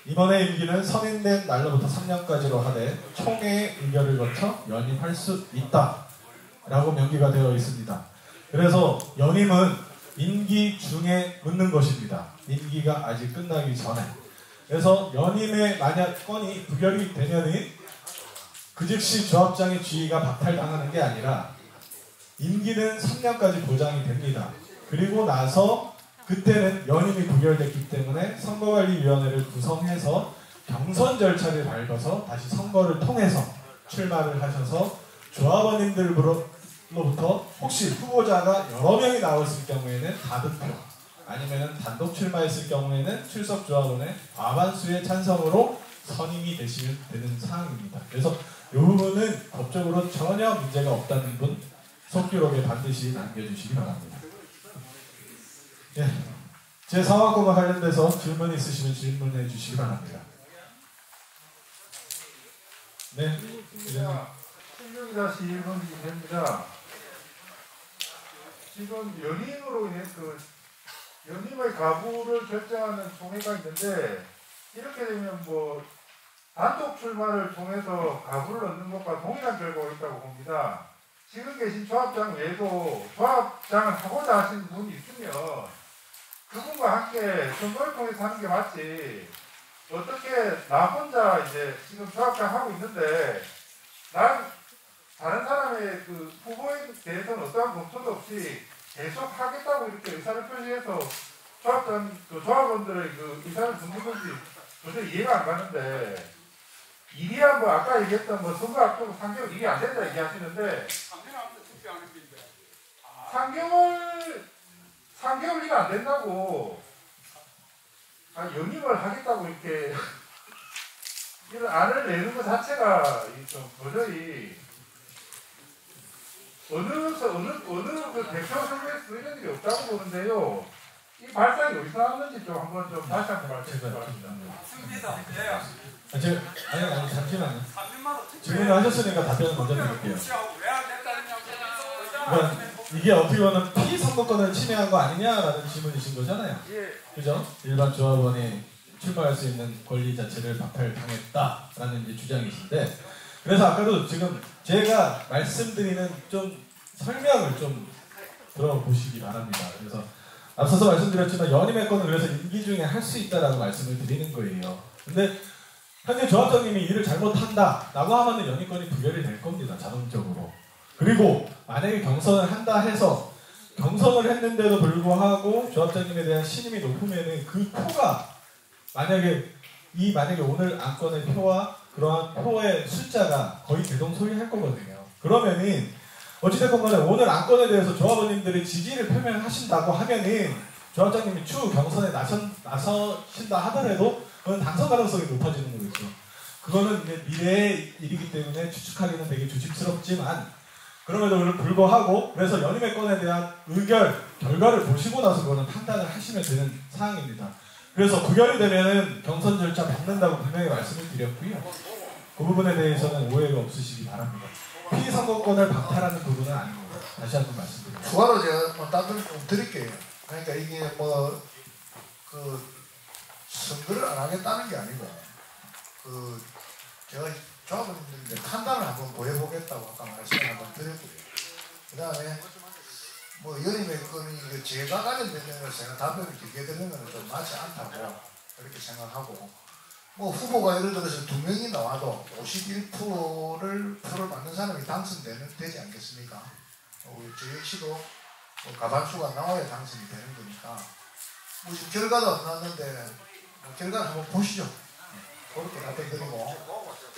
임원의 임기는 선임된 날로부터 3년까지로 하되 총회의 의결을 거쳐 연임할 수 있다 라고 명기가 되어 있습니다. 그래서 연임은 임기 중에 묻는 것입니다. 임기가 아직 끝나기 전에. 그래서 연임에 만약 건이 부결이 되면은 그 즉시 조합장의 지위가 박탈당하는 게 아니라 임기는 3년까지 보장이 됩니다. 그리고 나서 그때는 연임이 부결됐기 때문에 선거관리위원회를 구성해서 경선 절차를 밟아서 다시 선거를 통해서 출마를 하셔서 조합원님들로부터 혹시 후보자가 여러 명이 나왔을 경우에는 다득표 아니면 단독 출마했을 경우에는 출석 조합원의 과반수의 찬성으로 선임이 되시면 되는 사항입니다. 그래서 이 부분은 법적으로 전혀 문제가 없다는 분 속기록에 반드시 남겨주시기 바랍니다. 예, 제 상황과 관련돼서 질문 있으시면 질문해 주시기 바랍니다. 네, 16-1번이 됩니다. 지금 연임으로 인해 연임의 가부를 결정하는 총회가 있는데 이렇게 되면 뭐 단독 출마를 통해서 가부를 얻는 것과 동일한 결과가 있다고 봅니다. 지금 계신 조합장 외에도 조합장을 하고자 하시는 분이 있으면 그분과 함께 선거를 통해서 하는 게 맞지. 어떻게 나 혼자 이제 지금 조합장 하고 있는데 난 다른 사람의 그 후보에 대해서는 어떠한 검토도 없이 계속 하겠다고 이렇게 의사를 표시해서 조합원들의 그 의사를 듣는 건지 도저히 이해가 안 가는데 일이야 뭐 아까 얘기했던 뭐 선거 앞두고 3개월 일이 안 된다 얘기하시는데 3개월 일 안 된다고 연임을 하겠다고 이렇게 이런 안을 내는 것 자체가 좀 도저히 어느 그 대표 선거에서 이런 일이 없다고 보는데요. 이 발상이 어디서 나왔는지 좀 한번 좀 다시 한번 말씀해 주시기 바랍니다. 아니 잠시만요. 질문을 하셨으니까 답변을 먼저 드릴게요. 그러니까 이게 어떻게 보면 피선거권을 침해한 거 아니냐라는 질문이신 거잖아요. 그죠? 일반 조합원이 출마할 수 있는 권리 자체를 박탈당했다라는 이제 주장이신데, 그래서 아까도 지금 제가 말씀드리는 좀 설명을 좀 들어보시기 바랍니다. 그래서 앞서서 말씀드렸지만 연임의 건은 그래서 임기 중에 할 수 있다라고 말씀을 드리는 거예요. 근데 현재 조합장님이 일을 잘못한다라고 하면은 영입권이 부결이 될 겁니다. 자동적으로. 그리고 만약에 경선을 한다 해서 경선을 했는데도 불구하고 조합장님에 대한 신임이 높으면은 그 표가 만약에 오늘 안건의 표와 그러한 표의 숫자가 거의 대동소이할 거거든요. 그러면은 어찌됐건 간에 오늘 안건에 대해서 조합원님들이 지지를 표명하신다고 하면은 조합장님이 추후 경선에 나서신다 하더라도 그건 당선 가능성이 높아지는 거겠죠. 그거는 이제 미래의 일이기 때문에 추측하기는 되게 조심스럽지만 그럼에도 불구하고 그래서 연임의 건에 대한 결과를 보시고 나서 그거는 판단을 하시면 되는 사항입니다. 그래서 부결이 되면은 경선 절차 받는다고 분명히 말씀을 드렸고요. 그 부분에 대해서는 오해가 없으시기 바랍니다. 피선거권을 박탈하는 부분은 아닙니다. 다시 한번 말씀드립니다. 추가로 제가 따뜻 좀 드릴게요. 그러니까 이게 선거를 안 하겠다는 게 아니고 제가 조합원님들한테 판단을 한번 보여보겠다고 아까 말씀을 한번 드렸고요. 그 다음에 연임의 건이 제가 관련된 면에서 제가 답변을 길게 드리는 것은 좀 맞지 않다고 그렇게 생각하고 후보가 예를 들어서 2명이 나와도 51%를 받는 사람이 당선되지 않겠습니까? 저 역시도 과반수가 나와야 당선이 되는 거니까 지금 결과도 안 나왔는데 결과를 한번 보시죠. 그렇게 답변드리고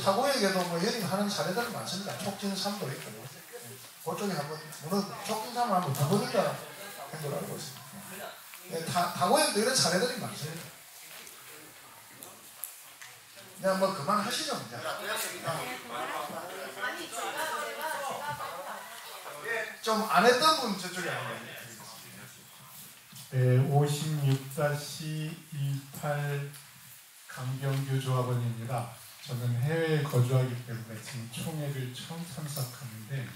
타고에게도 연임하는 사례들은 많습니다. 촉진삼도 있고 그쪽에 한번 촉진삼을 한번 2번인가 한 걸로 알고 있습니다. 타고에도 이런 사례들이 많습니다. 그냥 그만하시죠. 좀 안 했던 분 저쪽에 한번. 네, 56-18 강병규 조합원입니다. 저는 해외에 거주하기 때문에 지금 총회를 처음 참석하는데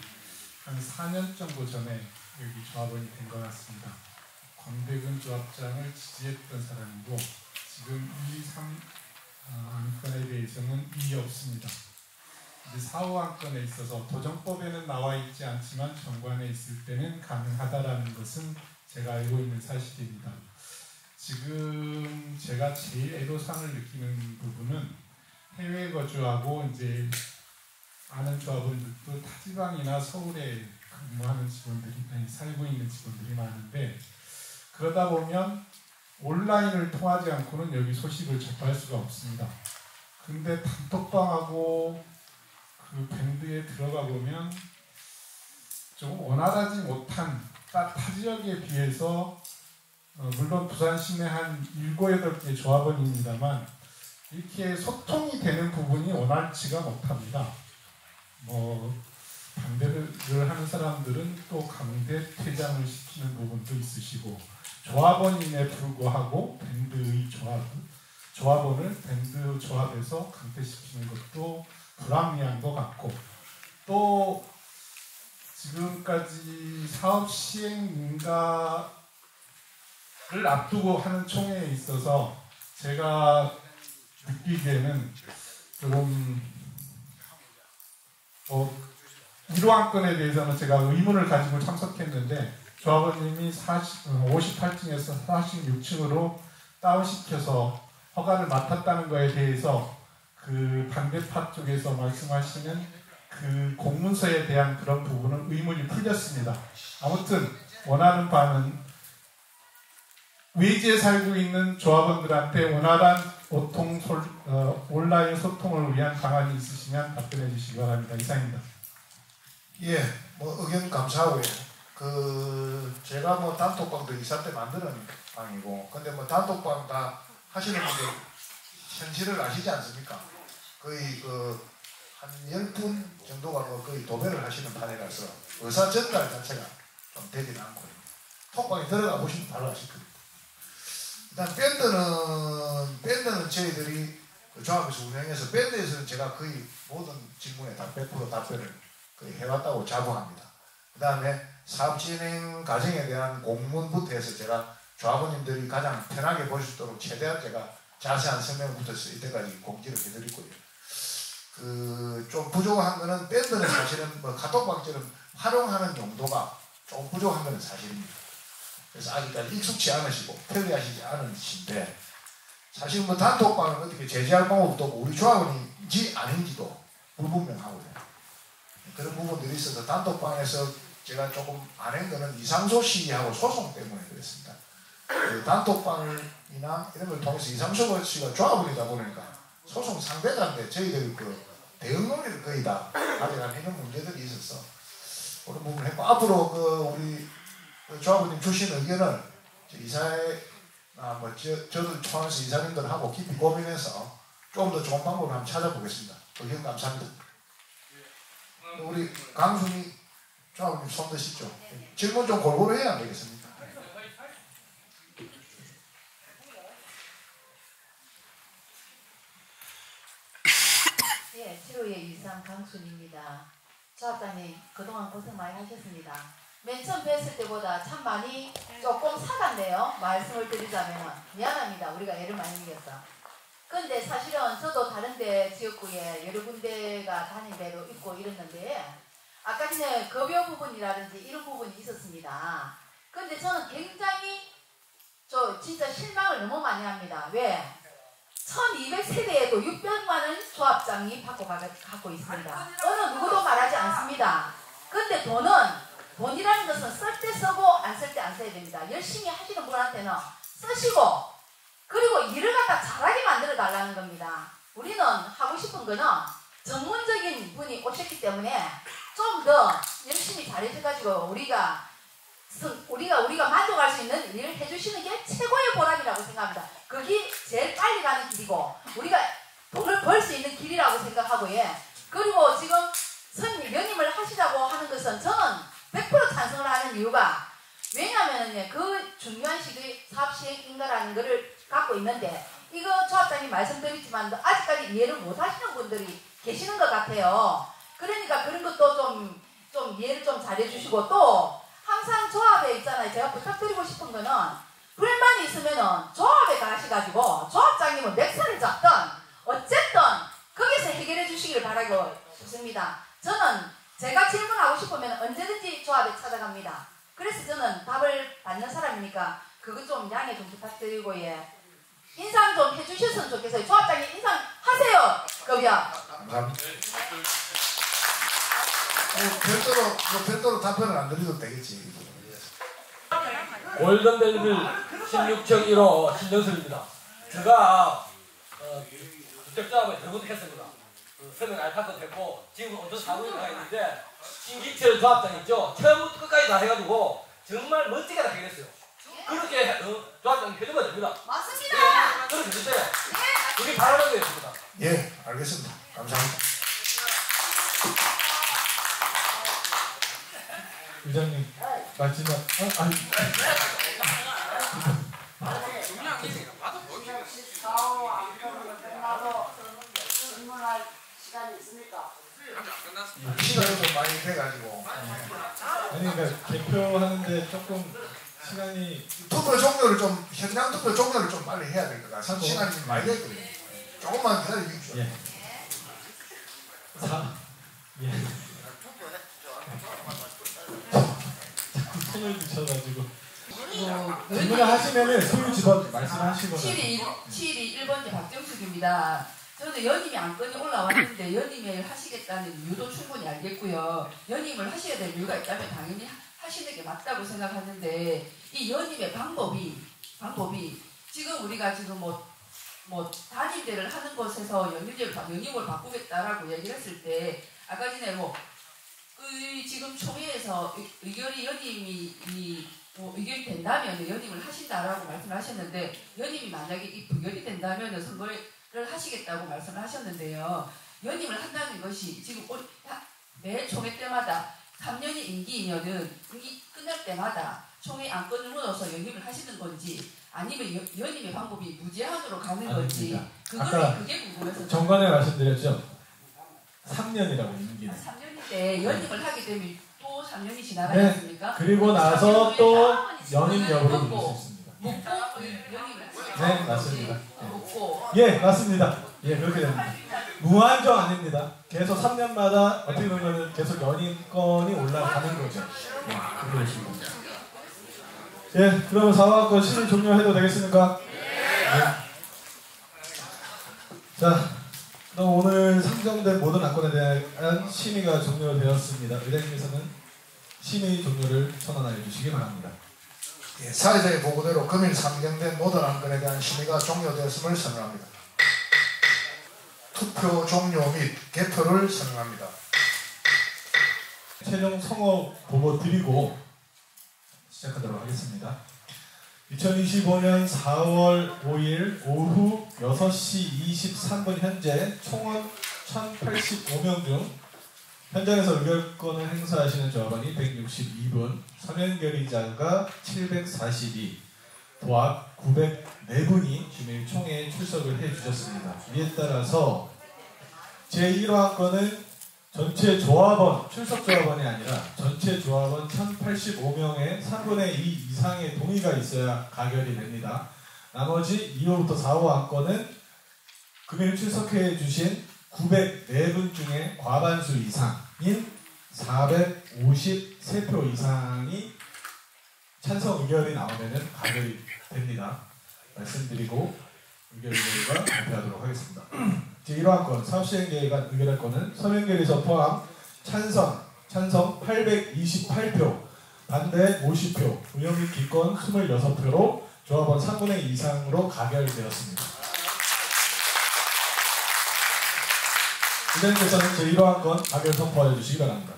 한 4년 정도 전에 여기 조합원이 된 것 같습니다. 광대근 조합장을 지지했던 사람이고 지금 2, 3 안건에 대해서는 이의 없습니다. 이제 4, 5안건에 있어서 도정법에는 나와 있지 않지만 정관에 있을 때는 가능하다라는 것은 제가 알고 있는 사실입니다. 지금 제가 제일 애로사항을 느끼는 부분은 해외에 거주하고 이제 아는 조합원들도 타지방이나 서울에 근무하는 직원들이 살고 있는 직원들이 많은데 그러다 보면 온라인을 통하지 않고는 여기 소식을 접할 수가 없습니다. 근데 단톡방하고 그 밴드에 들어가 보면 조금 원활하지 못한 타 지역에 비해서 물론 부산 시내 한 7, 8개 조합원입니다만 이렇게 소통이 되는 부분이 원활치가 못합니다. 반대를 하는 사람들은 또 강제 퇴장을 시키는 부분도 있으시고 조합원임에 불구하고 밴드의 조합원을 밴드 조합에서 강퇴시키는 것도 불합리한 것 같고 또 지금까지 사업 시행 인가를 앞두고 하는 총회에 있어서 제가 느끼기에는 조금 1호안건에 대해서는 제가 의문을 가지고 참석했는데 조합원님이 58층에서 46층으로 다운시켜서 허가를 맡았다는 것에 대해서 그 반대파 쪽에서 말씀하시는 그 공문서에 대한 그런 부분은 의문이 풀렸습니다. 아무튼 원하는 바는 외지에 살고 있는 조합원들한테 원활한 온라인 소통을 위한 방안이 있으시면 답변해 주시기 바랍니다. 이상입니다. 예, 의견 감사하고요. 제가 단톡방도 이사 때 만드는 방이고, 근데 단톡방 다 하시는 분들 현실을 아시지 않습니까? 거의 한 10분 정도가 거의 도배를 하시는 판이라서 의사 전달 자체가 좀 되지는 않고요. 톡방에 들어가 보시면 바로 아실 겁니다. 일단 밴드는 저희들이 조합에서 운영해서 밴드에서는 제가 거의 모든 질문에 다 100% 답변을 거의 해왔다고 자부합니다. 그 다음에 사업 진행 과정에 대한 공문부터 해서 제가 조합원님들이 가장 편하게 볼 수 있도록 최대한 제가 자세한 설명부터 해서 이때까지 공지를 해드리고요. 좀 부족한 거는 밴드는 사실은 카톡방처럼 활용하는 용도가 좀 부족한 거는 사실입니다. 그래서 아직까지 익숙치 않으시고 편리하시지 않으신데 사실 뭐 단톡방은 어떻게 제재할 방법도 없고 우리 조합원인지 아닌지도 불분명하고요. 그런 부분들이 있어서 단톡방에서 제가 조금 안 한 거는 이상소 씨하고 소송 때문에 그랬습니다. 그 단톡방이나 이런 걸 통해서 이상소 씨가 조합원이다 보니까 소송 상대자인데 저희들이 그 대응 논리를 거의 다 가져가는 이런 문제들이 있어서 그런 부분을 했고 앞으로 그 우리 조합원님 주신 의견을 이사회 저도 포함해서 이사님들하고 깊이 고민해서 좀 더 좋은 방법을 한번 찾아보겠습니다. 의견 감사합니다. 우리 강순이 조합원님 손 드시죠. 질문 좀 골고루 해야 안 되겠습니까? 네, 7호의 유상 강순입니다. 조합장님 그동안 고생 많이 하셨습니다. 맨 처음 뵀을 때보다 참 많이 조금 사갔네요. 말씀을 드리자면 미안합니다. 우리가 애를 많이 먹였어. 근데 사실은 저도 다른데 지역구에 여러 군데가 다닌 데도 있고 이랬는데 아까 전에 급여 부분이라든지 이런 부분이 있었습니다. 근데 저는 굉장히 진짜 실망을 너무 많이 합니다. 왜? 1200세대에도 600만원 조합장이 갖고 있습니다. 어느 누구도 말하지 않습니다. 근데 돈이라는 것은 쓸 때 쓰고 안 쓸 때 안 써야 됩니다. 열심히 하시는 분한테는 쓰시고 그리고 일을 갖다 잘하게 만들어 달라는 겁니다. 우리는 하고 싶은 거는 전문적인 분이 오셨기 때문에 좀 더 열심히 잘해줘가지고 우리가 만족할 수 있는 일을 해주시는 게 최고의 보람이라고 생각합니다. 그게 제일 빨리 가는 길이고 우리가 돈을 벌 수 있는 길이라고 생각하고 그리고 지금 연임을 하시자고 하는 것은 저는 100% 찬성을 하는 이유가 왜냐하면 그 중요한 시기의 사업 시행인가라는 것을 갖고 있는데 이거 조합장님 말씀드렸지만 아직까지 이해를 못 하시는 분들이 계시는 것 같아요. 그러니까 그런 것도 좀 이해를 좀 잘해주시고 또 항상 조합에 있잖아요. 제가 부탁드리고 싶은 거는 불만이 있으면은 조합에 가셔가지고 조합장님은 넥슨을 잡든 어쨌든 거기서 해결해 주시기를 바라고 싶습니다. 저는 제가 질문하고 싶으면 언제든지 조합에 찾아갑니다. 그래서 저는 답을 받는 사람이니까 그거 좀 양해 좀 부탁드리고 인상 좀 해주셨으면 좋겠어요. 조합장님 인상하세요. 급여. 감사합니다. 별도로 답변을 안 드려도 되겠지. 월드밸리를 16청 1호 신정석입니다. 제가 주택조합에 들어오겠습니다. 서면 알파도 됐고 지금 온천 4구에 가 있는데 신기철 조합장 있죠? 처음부터 끝까지 다 해가지고 정말 멋지게 다 해결했어요. 그렇게 조합장이 해주면 됩니다. 맞습니다. 네, 그렇게 해주세요. 우리 바라는 거였습니다. 예, 알겠습니다. 감사합니다. 의장님 마지막 아니 질문할 시간이 있습니까? 시간이 좀 많이 돼가지고 아니 그러니까 개표하는데 조금 시간이 투표 종료를 좀 현장 투표 종료를 좀 빨리 해야 될 것 같아요. 시간이 좀 많이 됐거든요. 조금만 기다려 주십시오. 예. 손을 드셔가지고 질문을 하시면은 소유 직원 말씀하시거나 7위 1번지 박정숙입니다. 저는 연임이 안건이 올라왔는데 연임을 하시겠다는 이유도 충분히 알겠고요. 연임을 하셔야 될 이유가 있다면 당연히 하시는 게 맞다고 생각하는데 이 연임의 방법이 지금 우리가 지금 뭐 단임제를 하는 곳에서 연임을 바꾸겠다라고 얘기를 했을 때 아까 전에 지금 총회에서 의결이 연임이 의결이 된다면 연임을 하신다라고 말씀을 하셨는데 연임이 만약에 부결이 된다면 선거를 하시겠다고 말씀을 하셨는데요. 연임을 한다는 것이 지금 매 총회 때마다 3년이 임기이면은 임기 끝날 때마다 총회 안건을 묻어서 연임을 하시는 건지 아니면 연임의 방법이 무제한으로 가는 건지 그게 궁금해서 정관에 말씀드렸죠. 3년이라고 임기는. 3년인데 연임을 하게 되면 또 3년이 지나가지 네. 않습니까? 그리고 나서 또 연임 여부를 묻을 수 있습니다. 네, 맞습니다. 예, 맞습니다. 예, 그렇게 됩니다. 무한정 아닙니다. 계속 3년마다 어떻게 보면 계속 연임권이 올라가는 거죠. 예, 그렇습니다. 예, 그럼 4화권 시즌 종료해도 되겠습니까? 네. 자, 그럼 오늘 상정된 모든 안건에 대한 심의가 종료되었습니다. 의장님께서는 심의 종료를 선언하여 주시기 바랍니다. 예, 사회자의 보고대로 금일 상정된 모든 안건에 대한 심의가 종료되었음을 선언합니다. 투표 종료 및 개표를 선언합니다. 최종 성어 보고 드리고 시작하도록 하겠습니다. 2025년 4월 5일 오후 6시 23분 현재 총원 1085명 중 현장에서 의결권을 행사하시는 조합원이 162분, 서면결의자가 742, 도합 904분이 주민 총회에 출석을 해주셨습니다. 이에 따라서 제1호 안건은 전체 조합원, 출석 조합원이 아니라 전체 조합원 1085명의 3분의 2 이상의 동의가 있어야 가결이 됩니다. 나머지 2호부터 4호 안건은 금일 출석해 주신 904분 중에 과반수 이상인 453표 이상이 찬성 의결이 나오면 가결이 됩니다. 말씀드리고 의결 결과 발표하도록 하겠습니다. 제1호안건 사업시행계획안 의결할 건은 서면결의서 포함 찬성 828표, 반대 50표, 무효 및 기권 26표로 조합원 3분의 2 이상으로 가결되었습니다. 의장님께서는 제1호안건 가결 선포하여 주시기 바랍니다.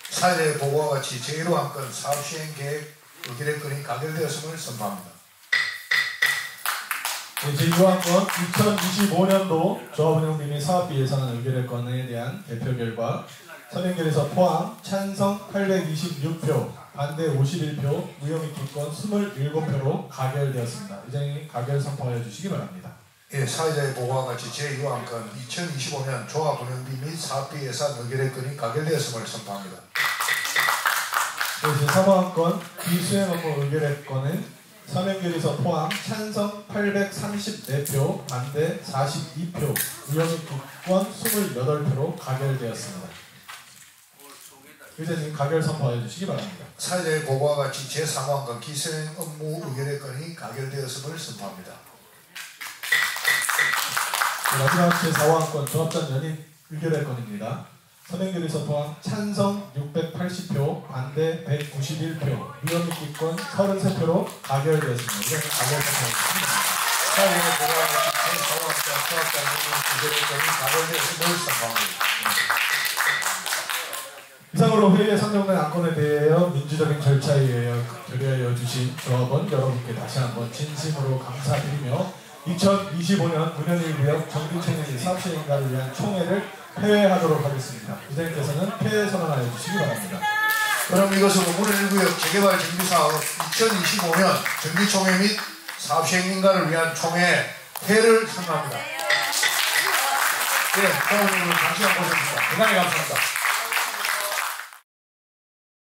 사회자의 보고와 같이 제1호안건 사업시행계획 의결의 건이 가결되었음을 선포합니다. 제2호안건 2025년도 조합운영 및 사업비 예산안 의결의 건에 대한 개표 결과 서면결의서 포함 찬성 826표, 반대 51표, 무효 및 기권 27표로 가결되었습니다. 의장님 가결 선포하여 주시기 바랍니다. 예, 사회자의 보고와 같이 제2호안건 2025년 조합운영비 및 사업비 예산 의결의 건이 가결되었음을 선포합니다. 제3호안건 비수행 업무 의결의 건은 서면결의서 포함 찬성 834표, 반대 42표, 무효 및 기권 28표로 가결되었습니다. 의장님 가결 선포해 주시기 바랍니다. 사회자의 보고와 같이 제3호안건 기수행 업무 의결의 건이 가결되었음을 선포합니다. 마지막 제4호안건 조합장 연임 의결의 건입니다. 서면결의서 포함 찬성 680표, 반대 191표, 무효 및 기권 33표로 가결되었습니다. 가결 선포하겠습니다. 사회자의 보고와 같이 제4호안건 조합장 연임 의결의 건이 가결되었음을 선포합니다. 이상으로 회의에 상정된 안건에 대하여 민주적인 절차에 의하여 결의하여 주신 조합원 여러분께 다시 한번 진심으로 감사드리며 2025년 문현일구역 정규총회 사업시행가를 위한 총회를 폐회하도록 하겠습니다. 의장님께서는 폐회 선언하여 주시기 바랍니다. 그럼 이것으로 문현일구역 재개발 정비사업 2025년 정기총회 및 사업시행인가를 위한 총회 폐회를 선언합니다. 네, 오늘 당시간 고생했습니다. 대단히 감사합니다.